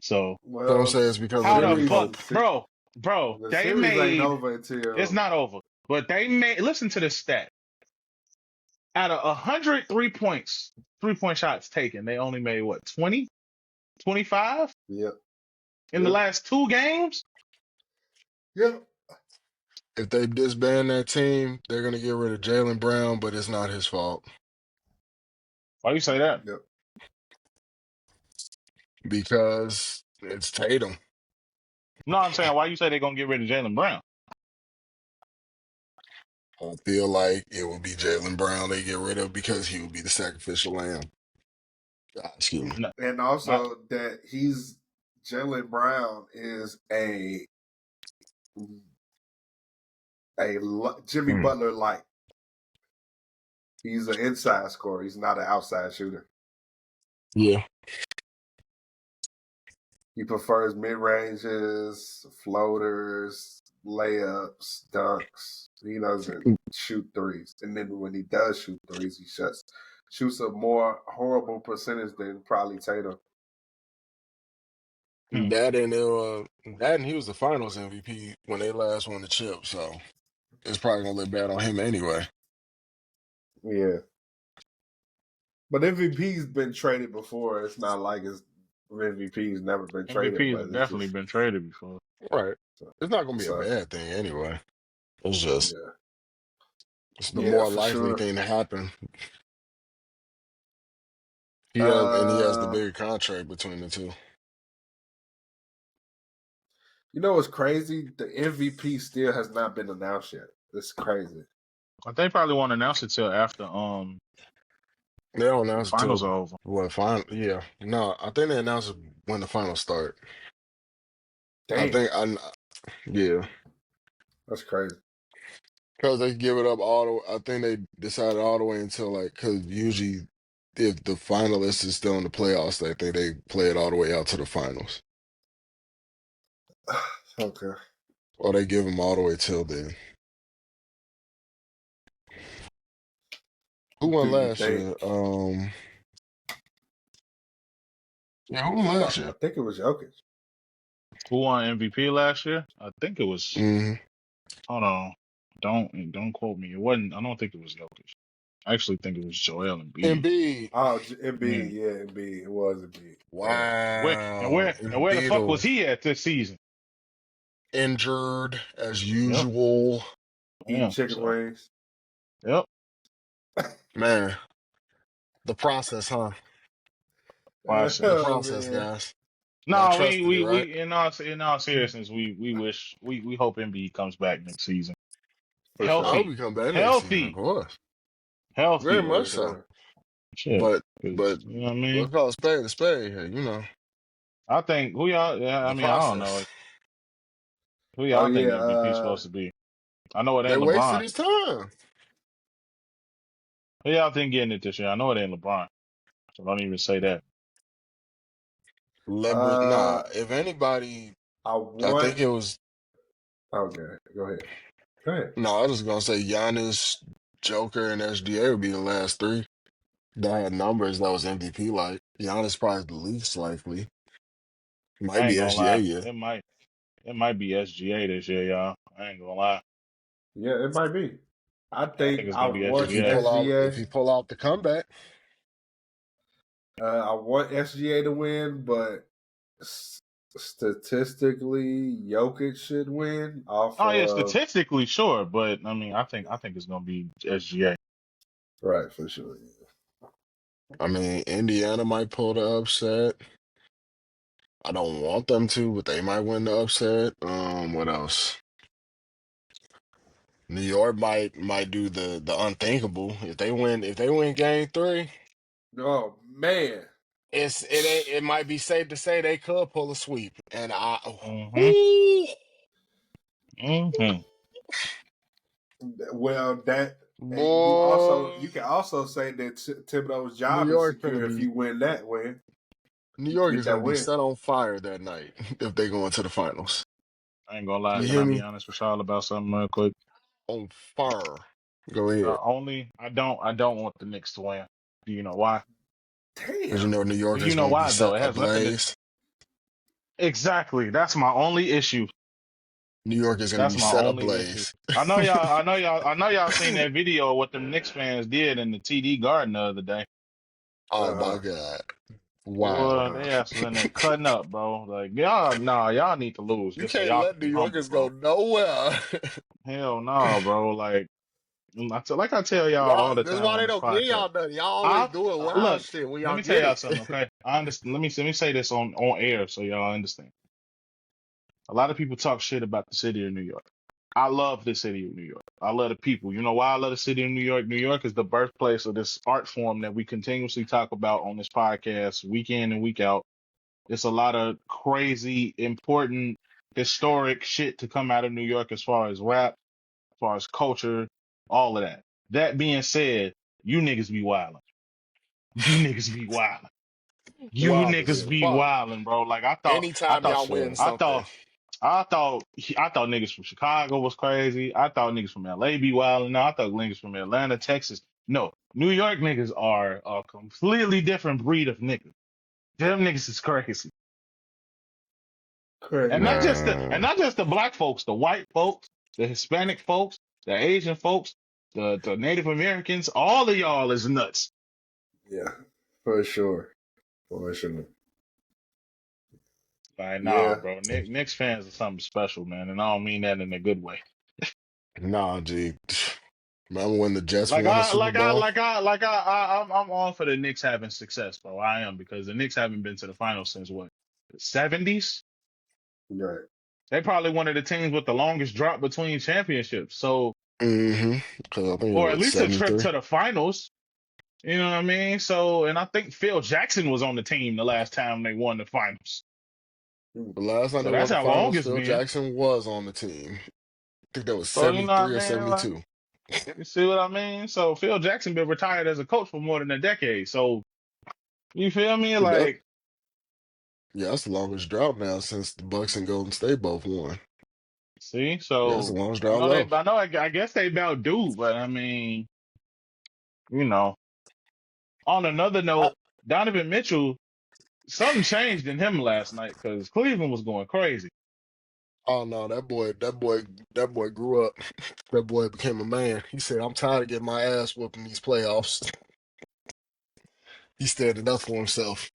So Some Well, say it's because of how the Iggy series fuck, Pope. bro? the They series ain't made over it's until not over, but they made. Listen to this stat: out of 100 3 points, 3 point shots taken, they only made what 20, 25 yep, in the yep, last 2 games. yep, If they disband that team, they're gonna get rid of Jalen Brown, but it's not his fault Why you say that? yep. because it's Tatum. No, I'm saying why you say they're gonna get rid of Jalen Brown? I feel like it would be Jalen Brown they get rid of because he would be the sacrificial lamb. Excuse me. No, And not also that Jalen Brown is Jimmy Mm. Butler light. He's an inside scorer. He's not an outside shooter. Yeah. He prefers mid ranges, floaters, layups, dunks. He doesn't shoot threes. And then when he does shoot threes, he shoots a more horrible percentage than probably Tatum. hmm. That and he was the finals MVP when they last won the chip, so it's probably gonna look bad on him anyway. Yeah. But MVP's been traded before. It's not like MVP's never been traded, MVPs but have it's definitely just been traded before. Right. It's not gonna be a so bad thing anyway. It's just yeah. it's the Yeah, more for likely sure. thing to happen. He has the Uh bigger contract between the two. you know what's crazy? The MVP still has not been announced yet. It's crazy. They probably won't announce it till after They don't the announce it finals till are over. what final? Yeah, no, I think they announce it when the finals start. I Damn. think yeah, That's crazy. because they give it up I think they decided all the way until like because usually if the finalist is still in the playoffs, they think they play it all the way out to the finals, Okay. or they give them all the way till then. Who won Do you last think? year? Yeah, who won last I year? think it was Jokic. Who won MVP last year? I think it was. Hmm. Hold on, don't quote me. It wasn't. I don't think it was Jokic. I actually think it was Joel Embiid. Embiid. Oh, Yeah. Embiid. Yeah, Embiid. It was Embiid. Damn. Where and Wow, where the fuck Embiid was he at this season? injured as Yep. usual. Eating Yeah. chicken So. wings. Yep. Man, the process, huh? The Process. Oh process, man. guys. Y'all No, we trusted it, we right? we in all seriousness, we wish we hope Embiid comes back next season. For sure. I hope Healthy, we come back next season, of healthy, course. Very healthy. For much so. sure. Shit, But 'cause, but you know what I mean. let's call a spade a spade here, you know. I think who y'all. Yeah, I The mean, I don't know process. who Oh y'all think yeah, MVP supposed to be. I know it They ain't wasted LeBron. his time. Who y'all think getting it this year? I know it ain't LeBron. So don't even say that. Nah, uh, if anybody, I I want. think it was, Okay, go ahead. Go ahead. no, I was gonna say Giannis, Joker, and SGA would be the last three that had numbers that was MVP like. Giannis probably the least likely. Might I be ain't gonna SGA, lie. yeah. It might be SGA this year, y'all. I ain't gonna lie. Yeah, it might be. I I think think it's I gonna be want SGA. If SGA. he pull out the comeback, I want SGA to win, but statistically, Jokic should win off Oh yeah, of statistically sure, but I mean, I think it's gonna be SGA. right for sure. I mean, Indiana might pull the upset. I don't want them to, but they might win the upset. What else? New York might do the unthinkable. If they win game three, Oh man, it might be safe to say they could pull a sweep. And Mm-hmm. ooh, Mm-hmm. well that and boy, you can also say that Thibodeau's New job is York gonna secure if be you win that win. New You York get is gonna that be win. set on fire that night if they go into the finals. I ain't gonna lie. You Can hear I be me? honest with y'all about something real quick? On fire. Go ahead. I don't want the Knicks to win. Do you know why? Because Damn. you know New York You is know gonna be why though? set It has nothing to. ablaze. Exactly. That's my only issue. New York is gonna That's be my set only issue. ablaze. I know y'all. I know y'all seen that video of what them Knicks fans did in the TD Garden the other day. Oh my Uh-huh. God. Boy, Wow. they asses in there cutting up, bro. Like y'all, nah, y'all need to lose You just so can't y'all can let New be humble, Yorkers go bro. nowhere. Hell no, bro. Like like I tell y'all all Y'all, the that's time why on they this don't give podcast. y'all nothing. Y'all always I doing wild look. shit when Let y'all me tell get y'all it. something, okay? I understand. Let me say this on air so y'all understand. A lot of people talk shit about the city of New York. I love the city of New York. I love the people. You know why I love the city of New York? New York is the birthplace of this art form that we continuously talk about on this podcast, week in and week out. It's a lot of crazy, important, historic shit to come out of New York as far as rap, as far as culture, all of that. That being said, you niggas be wildin'. You niggas be wildin'. You Wild as niggas be fuck. wildin', bro. Like I Anytime thought, y'all Yeah. win I something. thought, I thought, I thought niggas from Chicago was crazy. I thought niggas from LA be wildin'. No, I thought niggas from Atlanta, Texas. No, New York niggas are a completely different breed of niggas. Them niggas is crazy. And Crazy. Man. not just the black folks, the white folks, the Hispanic folks, the Asian folks, the Native Americans, all of y'all is nuts. Yeah. For sure. For sure. Like, nah, Yeah. bro. Knicks fans are something special, man, and I don't mean that in a good way. Nah, G. Remember when the Jets Like won the I, Super like I, Bowl? like I, like I'm all for the Knicks having success, bro. I am because the Knicks haven't been to the finals since what, the '70s? Right. They probably one of the teams with the longest drop between championships. So, Mm-hmm. Because I think it or at was least a trip 73. to the finals. You know what I mean? So, and I think Phil Jackson was on the team the last time they won the finals. The last time So they won that's the how long finals, it's Phil been. Jackson was on the team. I think that was So you know what 73 or I mean? Like, 72. you see what I mean? So Phil Jackson been retired as a coach for more than a decade. So you feel me? Yep. Like, Yeah, that's the longest drought now since the Bucks and Golden State both won. see, Yeah, that's the so longest I drought know they, left. I guess they about due, but I mean, you know. On another I, note, Donovan Mitchell, something changed in him last night because Cleveland was going crazy. oh no, that boy grew up. That boy became a man. He said, "I'm tired of getting my ass whooped in these playoffs." He's standing up for himself.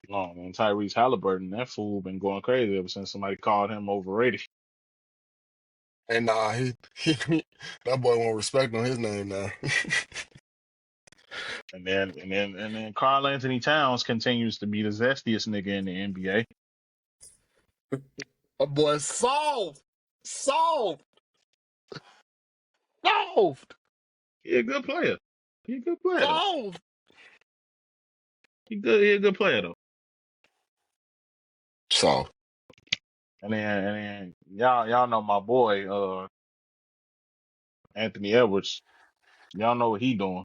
No, man, Tyrese Halliburton, that fool been going crazy ever since somebody called him overrated. And he that boy won't respect on his name now. And then Karl Anthony Towns continues to be the zestiest nigga in the NBA. That boy soft, soft. Soft. He a good player. He a good player though. Soft. He a good player though. So And then y'all know my boy Anthony Edwards. Y'all know what he doing.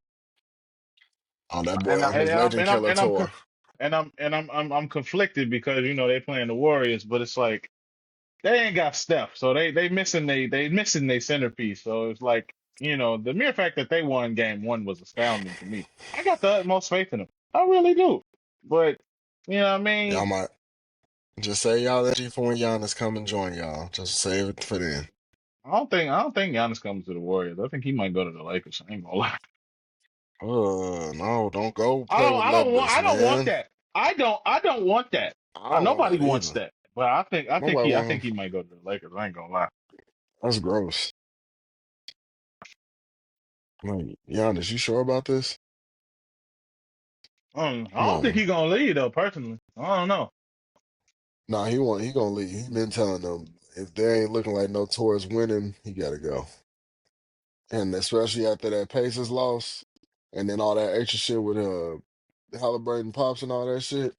on that boy And I, on his and I'm Legend and I'm Killer and I'm tour. conf- and I'm conflicted because they playing the Warriors, but it's like they ain't got Steph, so they missing they centerpiece. So it's like the mere fact that they won game one was astounding to me. I got the utmost faith in them. I really do. But you know what I Y'all mean. might just say y'all that for when Giannis come and join y'all. Just save it for then. I don't think Giannis comes to the Warriors. I think he might go to the Lakers. I ain't gonna lie. No, don't go I play don't. with I don't want. Levis, I don't want man. that. I don't want that. I don't want Nobody that wants either. that. But I think. I think Nobody he. I want think him. he might go to the Lakers. I ain't gonna lie. That's gross. Like, Giannis, you sure about this? I Come don't think on. he gonna leave though. Personally, I don't know. Nah, he gonna leave. He been telling them if they ain't looking like no tours winning, he gotta go. And especially after that Pacers loss, and then all that extra shit with Halliburton pops and all that shit,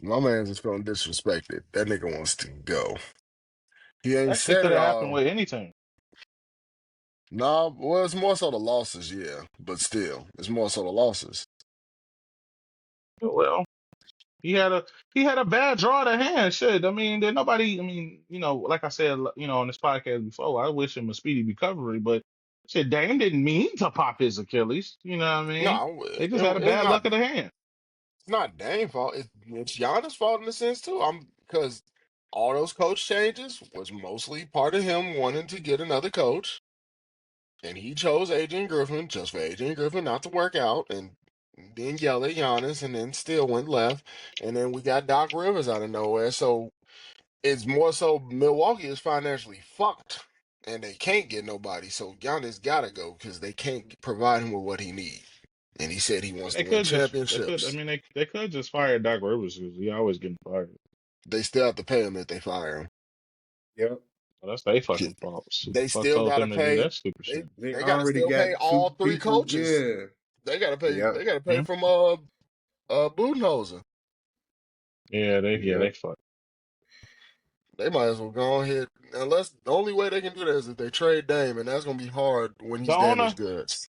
my man's just feeling disrespected. That nigga wants to go. He ain't That shit said could it have happened all. with any team. Nah, well, it's more so the losses, yeah. But still, it's more so the losses. Well, he had a bad draw to hand. Shit. I mean, there nobody. I mean, like I said, on this podcast before, I wish him a speedy recovery. But shit, Dame didn't mean to pop his Achilles. You know what I mean? No, They just had a bad luck of the hand. it's not Dame's fault. It's Giannis' fault in a sense too. Because all those coach changes was mostly part of him wanting to get another coach, and he chose Adrian Griffin just for Adrian Griffin not to work out, and then yell at Giannis, and then still went left, and then we got Doc Rivers out of nowhere. So it's more so Milwaukee is financially fucked, and they can't get nobody. So Giannis gotta go because they can't provide him with what he needs. And he said he wants to They win could just. They could. I championships. mean, they could just fire Doc Rivers because he always getting fired. They still have to pay him if they fire him. Yep. Well, that's their fucking fault. Shit, the They fuck still told gotta them to do pay. that stupid They shit. They they gotta already still pay got two all three people. coaches. Yeah. They gotta pay. Yep. They gotta pay Hmm? from Budenholzer. Yeah, they Yep. fuck. They might as well go ahead. Unless the only way they can do that is if they trade Dame, and that's gonna be hard when The he's owner, damaged goods.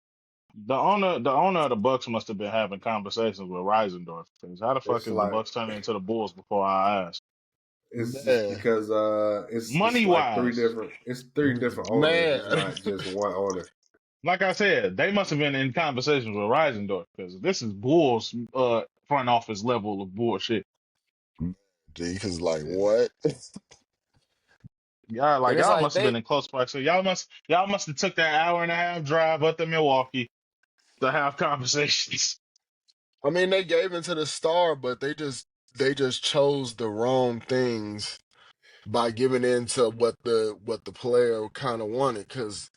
the owner of the Bucks must have been having conversations with Reisendorf. Because how the fuck It's is the like Bucks turning into the Bulls before our eyes? it's Man, because it's Money like wise, three different owners. It's man. not just one owner. like I said, they must have been in conversations with Reisendorf because this is Bulls front office level of bullshit. Because like what? Y'all And like it's y'all like must have they. been in close proximity. Y'all must have took that hour and a half drive up to Milwaukee to have conversations. I mean, they gave into the star, but they just chose the wrong things by giving in to what the player kind of wanted. Because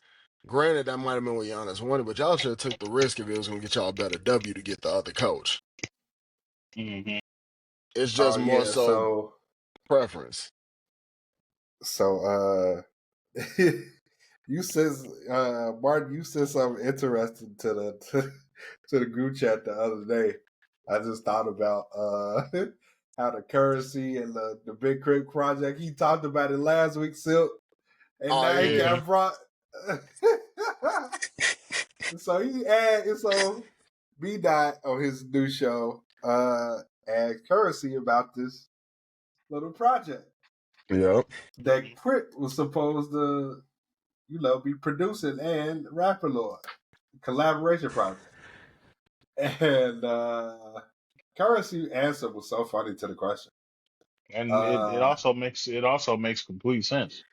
granted, that might have been what Giannis wanted, but y'all should have took the risk if it was going to get y'all a better W to get the other coach. Hmm. It's Oh just more yeah, so preference. so you said Martin, you said something interesting to the to the group chat the other day. I just thought about how the currency and the Big Crit project. He talked about it last week, Silk, and Oh now he yeah, Hmm. got brought. So B Dot on his new show asked currency about this little project yep. that Crit was supposed to, be producing and rapping on collaboration project. And Currency answer was so funny to the question. And Uh it also makes complete sense.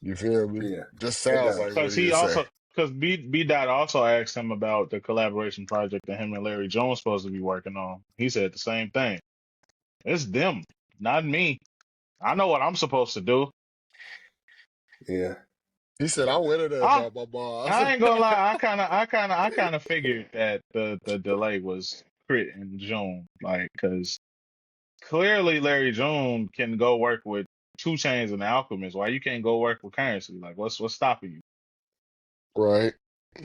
You feel me? yeah, Just it sounds like does. what Because he would say. B Dot also asked him about the collaboration project that him and Larry Jones supposed to be working on. He said the same thing. It's them, not me. I know what I'm supposed to do. Yeah. He said, "I went in there I about my boss." I ain't gonna lie. I kind of figured that the delay was Crit and June, like, because clearly Larry June can go work with Two Chains and the Alchemist. Why you can't go work with Currency? Like, what's stopping you? Right.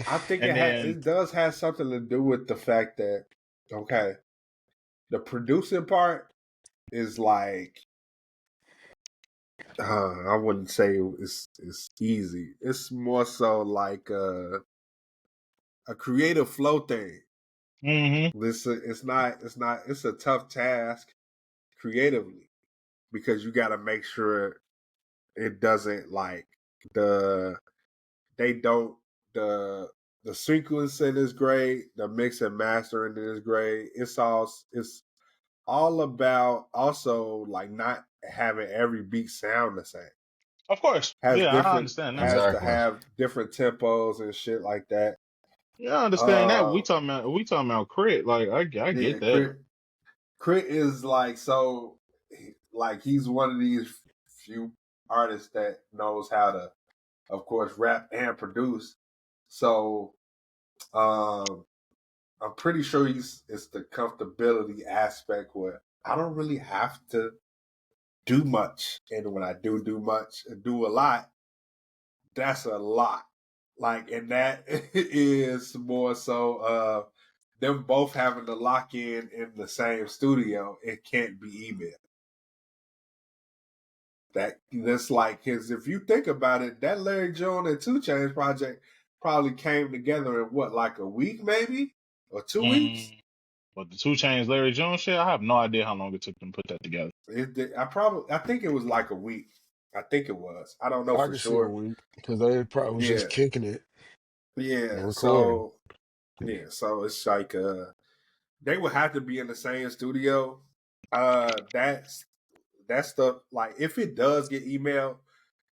I think And then, it does have something to do with the fact that okay, the producing part is like I wouldn't say it's easy. It's more so like a creative flow thing. mm-hmm, This it's a tough task creatively because you got to make sure it doesn't like the they don't the the sequencing is great, the mix and mastering is great. It's all about also like not having every beat sound the same. of course, yeah, I understand that. Has to Exactly. have different tempos and shit like that. Yeah, I understand that. Uh We talking about crit. Like I yeah, get that. Crit is like so like he's one of these few artists that knows how to of course rap and produce. So um I'm pretty sure it's the comfortability aspect where I don't really have to do much. And when I do a lot, that's a lot. Like, and that is more so them both having to lock in the same studio. It can't be email. That's like because if you think about it, that Larry Jones and 2 Chainz project probably came together in what, like a week maybe or 2 weeks. But the 2 Chainz Larry Jones shit, I have no idea how long it took them to put that together. I think it was like a week. I think it was. I don't know I for can see a sure. week because they probably was just Yeah, kicking it yeah. and recording. So it's like they would have to be in the same studio. That's stuff like if it does get emailed,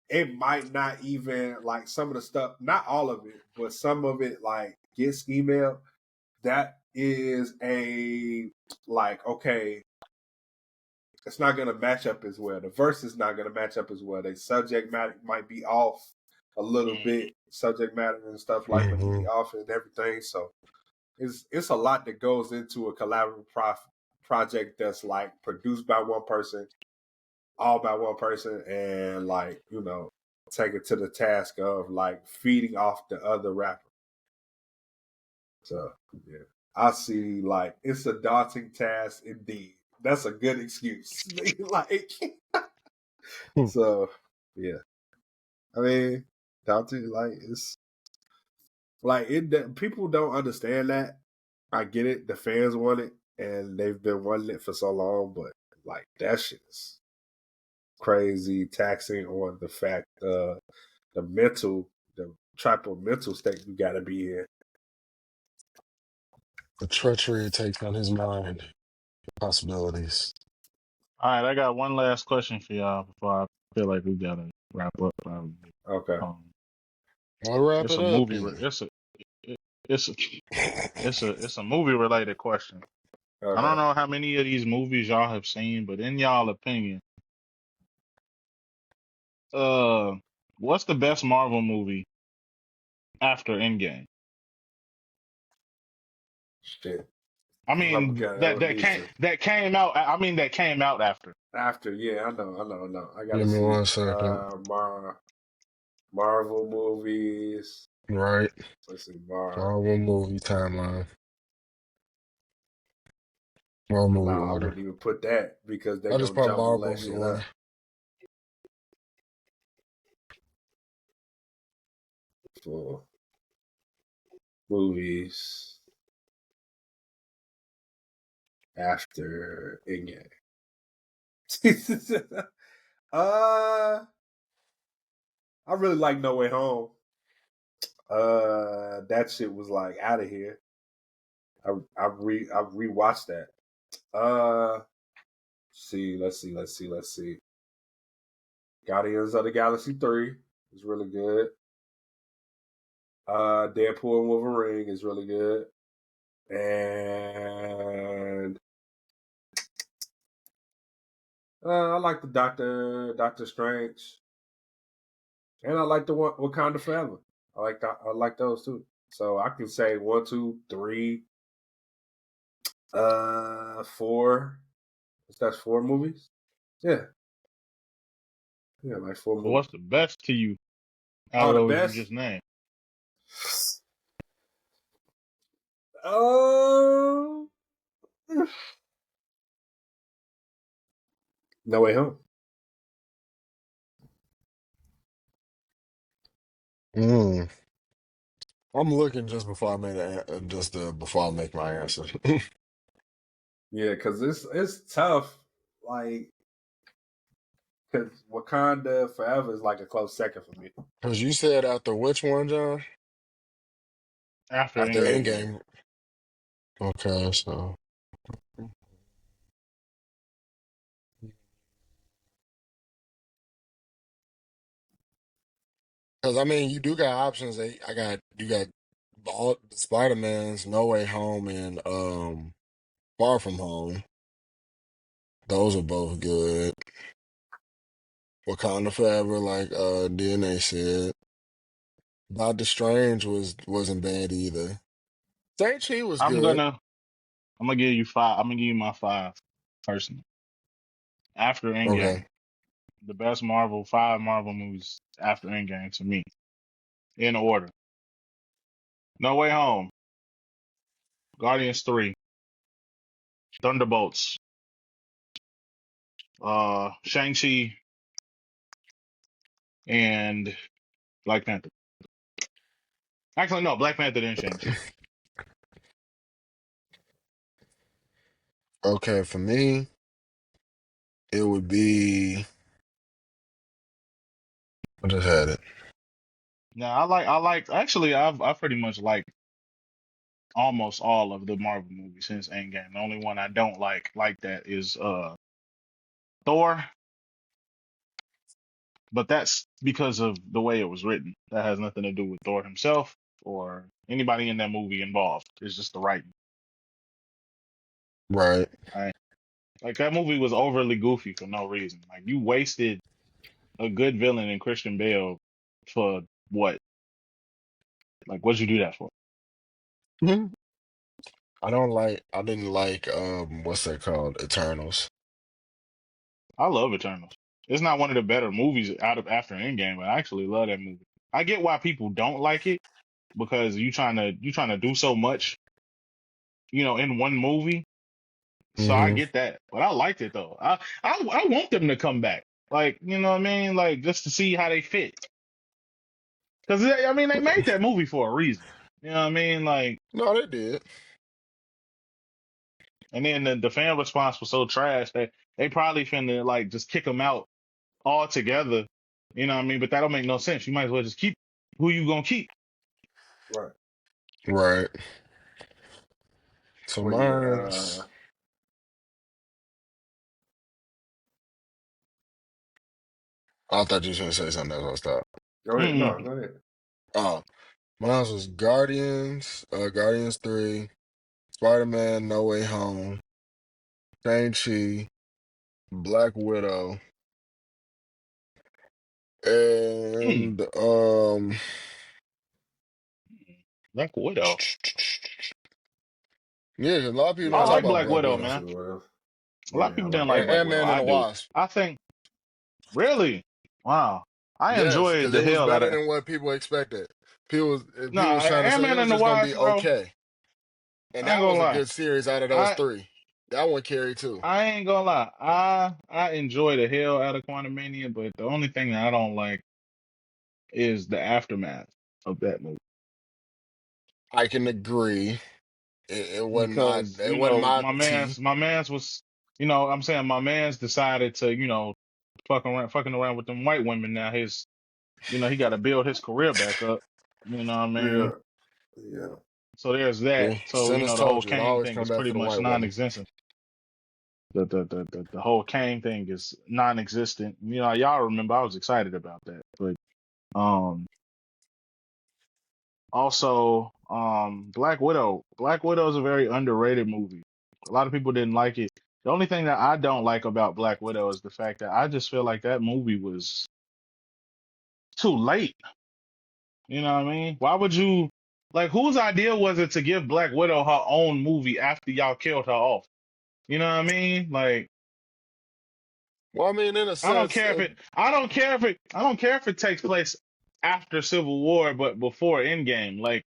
it might not even like some of the stuff, not all of it, but some of it like gets emailed. That is a like okay, it's not gonna match up as well. The verse is not gonna match up as well. The subject matter might be off a little Mm, bit. Subject matter and stuff like might Hmm. be off and everything. So it's a lot that goes into a collaborative project that's like produced by one person, all by one person, and like take it to the task of like feeding off the other rapper. So yeah, I see. Like it's a daunting task indeed. That's a good excuse. Like so, yeah. I mean, daunting. Like it's like it. People don't understand that. I get it. The fans want it, and they've been wanting it for so long. But like that shit is crazy, taxing on the fact, the mental, the type of mental state you got to be in. The treachery it takes on his mind, possibilities. all right, I got one last question for y'all before I feel like we gotta wrap up. Probably. Okay, Um, I'll wrap it's it a up movie. then. It, it's a it's a movie related question. I don't okay. know how many of these movies y'all have seen, but in y'all opinion, uh, what's the best Marvel movie after Endgame? Shit, I I'm mean gonna. I would need to that came out. I mean that came out after. after. Yeah, I know. I gotta Give me see. 1 second. Marvel movies. Right. Let's see, Marvel movie timeline. Marvel No, movie I order. wouldn't even put that because they're I just gonna put jumble Marvel that movie shit order. up for movies after Endgame. uh, I really like No Way Home. That shit was like out of here. I rewatched that. Let's see. Guardians of the Galaxy 3 is really good. Deadpool and Wolverine is really good. And I like the Doctor Strange. And I like the one Wakanda Forever. I like those too. So I can say 1, 2, 3, 4. That's 4 movies. Yeah, yeah, like 4 So movies. what's the best to you out Oh, of the those you best. just named? Oh, No Way Home. Mm. I'm looking just before before I make my answer. Yeah, because it's tough. Like, because Wakanda Forever is like a close second for me. Because you said after which one, John? After After After Endgame. Endgame. Endgame. Okay, so. Because I mean, you do got options. You got all Spider Man's No Way Home and Far From Home. Those are both good. Wakanda Forever, like DNA said. Doctor Strange wasn't bad either. Shang-Chi was I'm good. gonna I'm gonna give you five. I'm gonna give you my five personally. After Endgame, Okay. the best five Marvel movies after Endgame to me, in order: No Way Home, Guardians 3, Thunderbolts, Shang-Chi, and Black Panther. Actually, no, Black Panther then Shang-Chi. Okay, for me, it would be. I just had it. Now actually I pretty much like almost all of the Marvel movies since Endgame. The only one I don't like that is Thor, but that's because of the way it was written. That has nothing to do with Thor himself or anybody in that movie involved. It's just the writing. Right. Right? Like that movie was overly goofy for no reason. Like you wasted a good villain in Christian Bale for what? Like what'd you do that for? Mhm. I didn't like what's that called? Eternals. I love Eternals. It's not one of the better movies out of after Endgame, but I actually love that movie. I get why people don't like it because you trying to do so much, in one movie. So I Hmm. get that, but I liked it though. I want them to come back, like you know what I mean, like just to see how they fit. Because I mean, they made that movie for a reason. You know what I mean, like, No, they did. and then the fan response was so trash that they probably finna like just kick them out altogether. You know what I mean? But that don't make no sense. You might as well just keep who you gonna keep. Right. Right. So Well, yeah. mine's. I thought you was gonna say something else. I'll stop. Go ahead. No, Mm, go ahead. Oh, mine was Guardians 3, Spider-Man No Way Home, Shang-Chi, Black Widow, mm, and Black Widow. yeah, a lot of people Yeah, I don't talk like about Black Black Widow, Widow. man. Black Widow. A lot of Yeah, I people like didn't like Black And Black Widow. Widow. Ant-Man and I the do. Wasp. I think really, wow. I Yes, enjoyed because the it was hell out better of than what people expected. no People was trying to say it Ant-Man was and the just gonna be Wasp, bro. okay, and I ain't that gonna was a lie. good series out of those I three. That one carried too. I ain't gonna lie. I enjoy the hell out of Quantumania, but the only thing that I don't like is the aftermath of that movie. I can agree. Because, it wasn't my tea. my man's was, I'm saying my man's decided to, fucking around with them white women. Now he got to build his career back up. You know what I Yeah, mean? yeah. So there's that. See, So, Sin has the whole told you it Kang always thing come is back pretty to the much white woman. non-existent. The whole Kang thing is non-existent. Y'all remember I was excited about that, but um. Also, Black Widow. Black Widow is a very underrated movie. A lot of people didn't like it. The only thing that I don't like about Black Widow is the fact that I just feel like that movie was too late. You know what I mean? Why would you like whose idea was it to give Black Widow her own movie after y'all killed her off? You know what I mean? Like Well, I mean, in a I don't sense, care if it I don't care if it takes place after Civil War, but before Endgame. Like,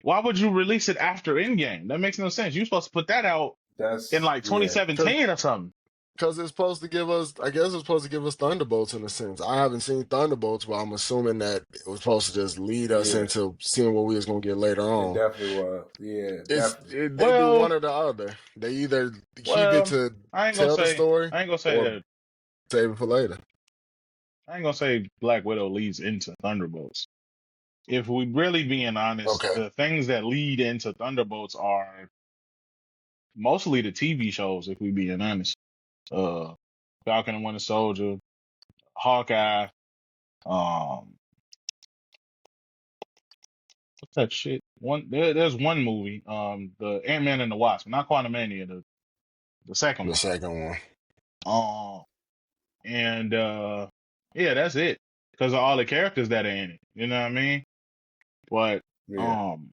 why would you release it after Endgame? That makes no sense. You're supposed to put that out in That's like yeah. 2017 or something. Because it's supposed to give us, I guess it's supposed to give us Thunderbolts in a sense. I haven't seen Thunderbolts, but I'm assuming that it was supposed to just lead us Yeah, into seeing what we was gonna get later it on. definitely was. Yeah, definitely. They do one Well, or the other. They either keep it well, to I ain't gonna tell the say, story I ain't gonna say or that. save it for later. I ain't gonna say Black Widow leads into Thunderbolts. If we really being honest, Okay, the things that lead into Thunderbolts are mostly the TV shows. If we being honest, uh, Falcon and Winter Soldier, Hawkeye, um, what's that shit? There's one movie, the Ant-Man and the Wasp, not Quantumania, the second the one. second one. Um, and yeah, that's it because of all the characters that are in it. You know what I mean? But Yeah, um,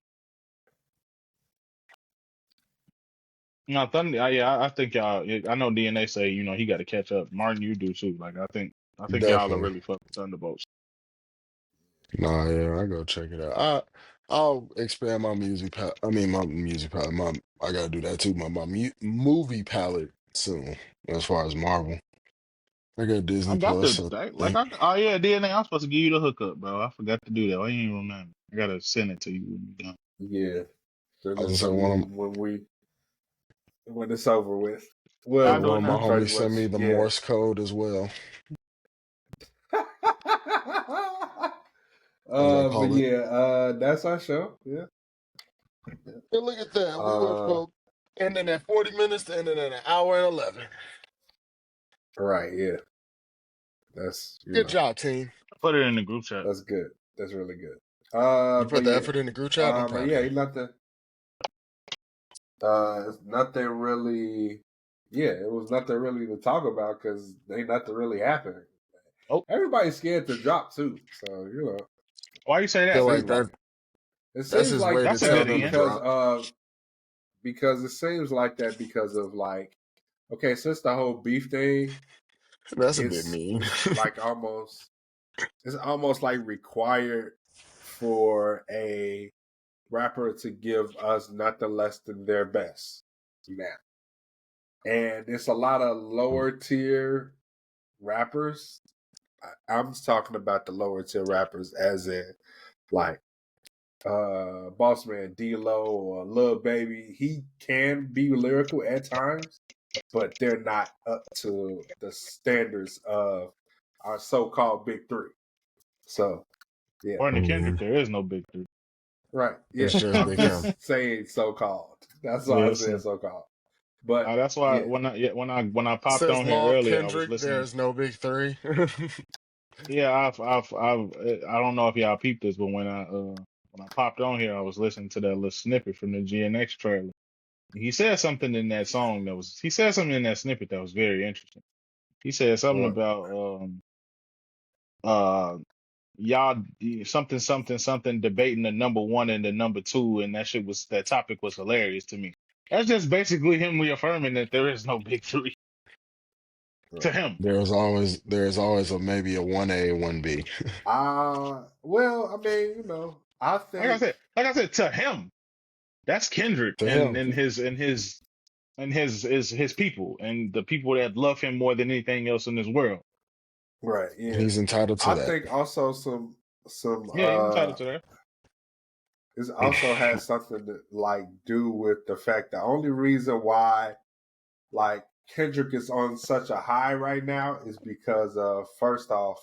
no, Thunder. Yeah, I think y'all. I know DNA say he got to catch up. Martin, you do too. Like I think y'all are Definitely. really fucking Thunderbolts. Nah, yeah, I go check it out. I'll expand my music palette. I mean, my music palette. I gotta do that too. My movie palette soon. As far as Marvel, I got I Disney got Plus. the So like I oh yeah DNA. I'm supposed to give you the hookup, bro. I forgot to do that. I ain't even remember. I gotta send it to you when you're done. yeah. Send I was it gonna to say me when it's over with. I'll Well, do it one of my we now. homies pretty sent me much the yeah. Morse code as well, as I But call it. yeah, that's our show. Yeah. Hey, look at that. We went Uh, from ending at 40 minutes to ending at an hour and 11. right. Yeah. That's Good job, team. Put it in the group chat. that's good. That's really good. You But put the yeah. effort in the group chat. I'm But proud of yeah, you. ain't nothing. It's nothing really. Yeah, it was nothing really to talk about because ain't nothing really happening. Oh, Everybody's scared to drop too, so why you say it Feel that? like seems like that it that's seems his like way to That's a tell good that them to end. because drop. of because it seems like that because of like okay, since the whole beef thing, That's a bit it's mean. it's like it's almost like required for a rapper to give us nothing less than their best now. And it's a lot of lower tier rappers. I'm just talking about the lower tier rappers as in like Boss Man D-Lo or Lil Baby. He can be lyrical at times, but they're not up to the standards of our so-called big three. So yeah. According to Kendrick, Mhm. there is no big three. Right. It's Yeah. just I'm Big Him. just saying so called. That's why I Yes. said so called. But That's why yeah. when I popped Since on here Law of earlier, I was Kendrick, listening. there's no big three. Yeah, I don't know if y'all peeped this, but when I popped on here, I was listening to that little snippet from the GNX trailer. He said something in that song he said something in that snippet that was very interesting. He said something What? about uh y'all something something something debating the number one and the number two, and that topic was hilarious to me. That's just basically him reaffirming that there is no big three Right. to him. There's always a maybe a 1A, 1B. Well, I mean, I Like I think said, to him, that's Kendrick To and him, his people and the people that love him more than anything else in this world. right, yeah. he's entitled to I that. think also some Yeah, he's entitled to that. this also has something to like do with the fact the only reason why like Kendrick is on such a high right now is because of first off,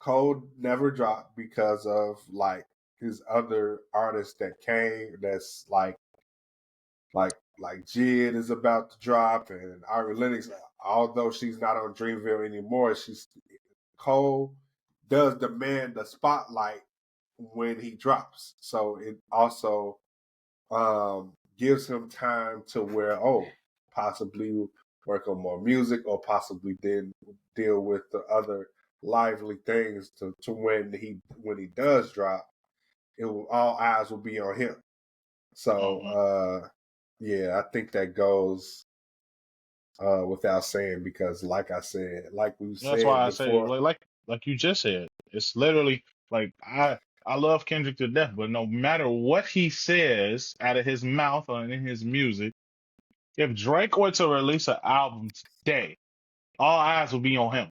Cole never dropped because of like his other artists that came that's like Jid is about to drop and Ari Lennox, although she's not on Dreamville anymore, Cole does demand the spotlight when he drops. So it also gives him time to where, possibly work on more music or possibly then deal with the other lively things to when he does drop, all eyes will be on him. So Hmm. yeah, I think that goes without saying because like I said, like we've That's said why I say before, like you just said, it's literally Like I love Kendrick to death, but no matter what he says out of his mouth or in his music, if Drake were to release an album today, all eyes will be on him.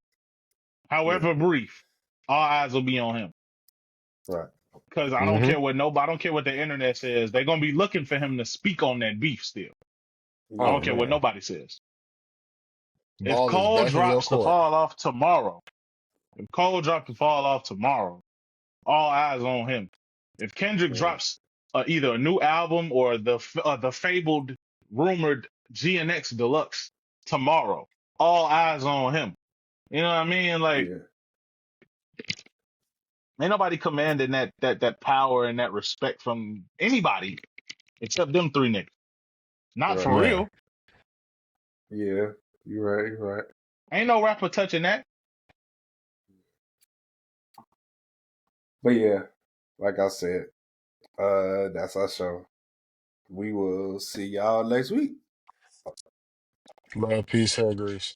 Yeah. However brief, all eyes will be on him. Right. Because I don't Mm-hmm. care what nobody, I don't care what the internet says. They're gonna be looking for him to speak on that beef still. I Yeah. Oh don't care what man, nobody says. If ball is Cole back in your drops to court. fall off tomorrow, if Cole drops to fall off tomorrow, all eyes on him. If Kendrick Yeah. drops either a new album or the fabled, rumored GNX Deluxe tomorrow, all eyes on him. You know what I mean? Like, Yeah. ain't nobody commanding that power and that respect from anybody except them three niggas. Not Right. for Man, real. Yeah. You're right. You're right. Ain't no rapper touching that. But yeah, like I said, that's our show. We will see y'all next week. love, peace, hair grease.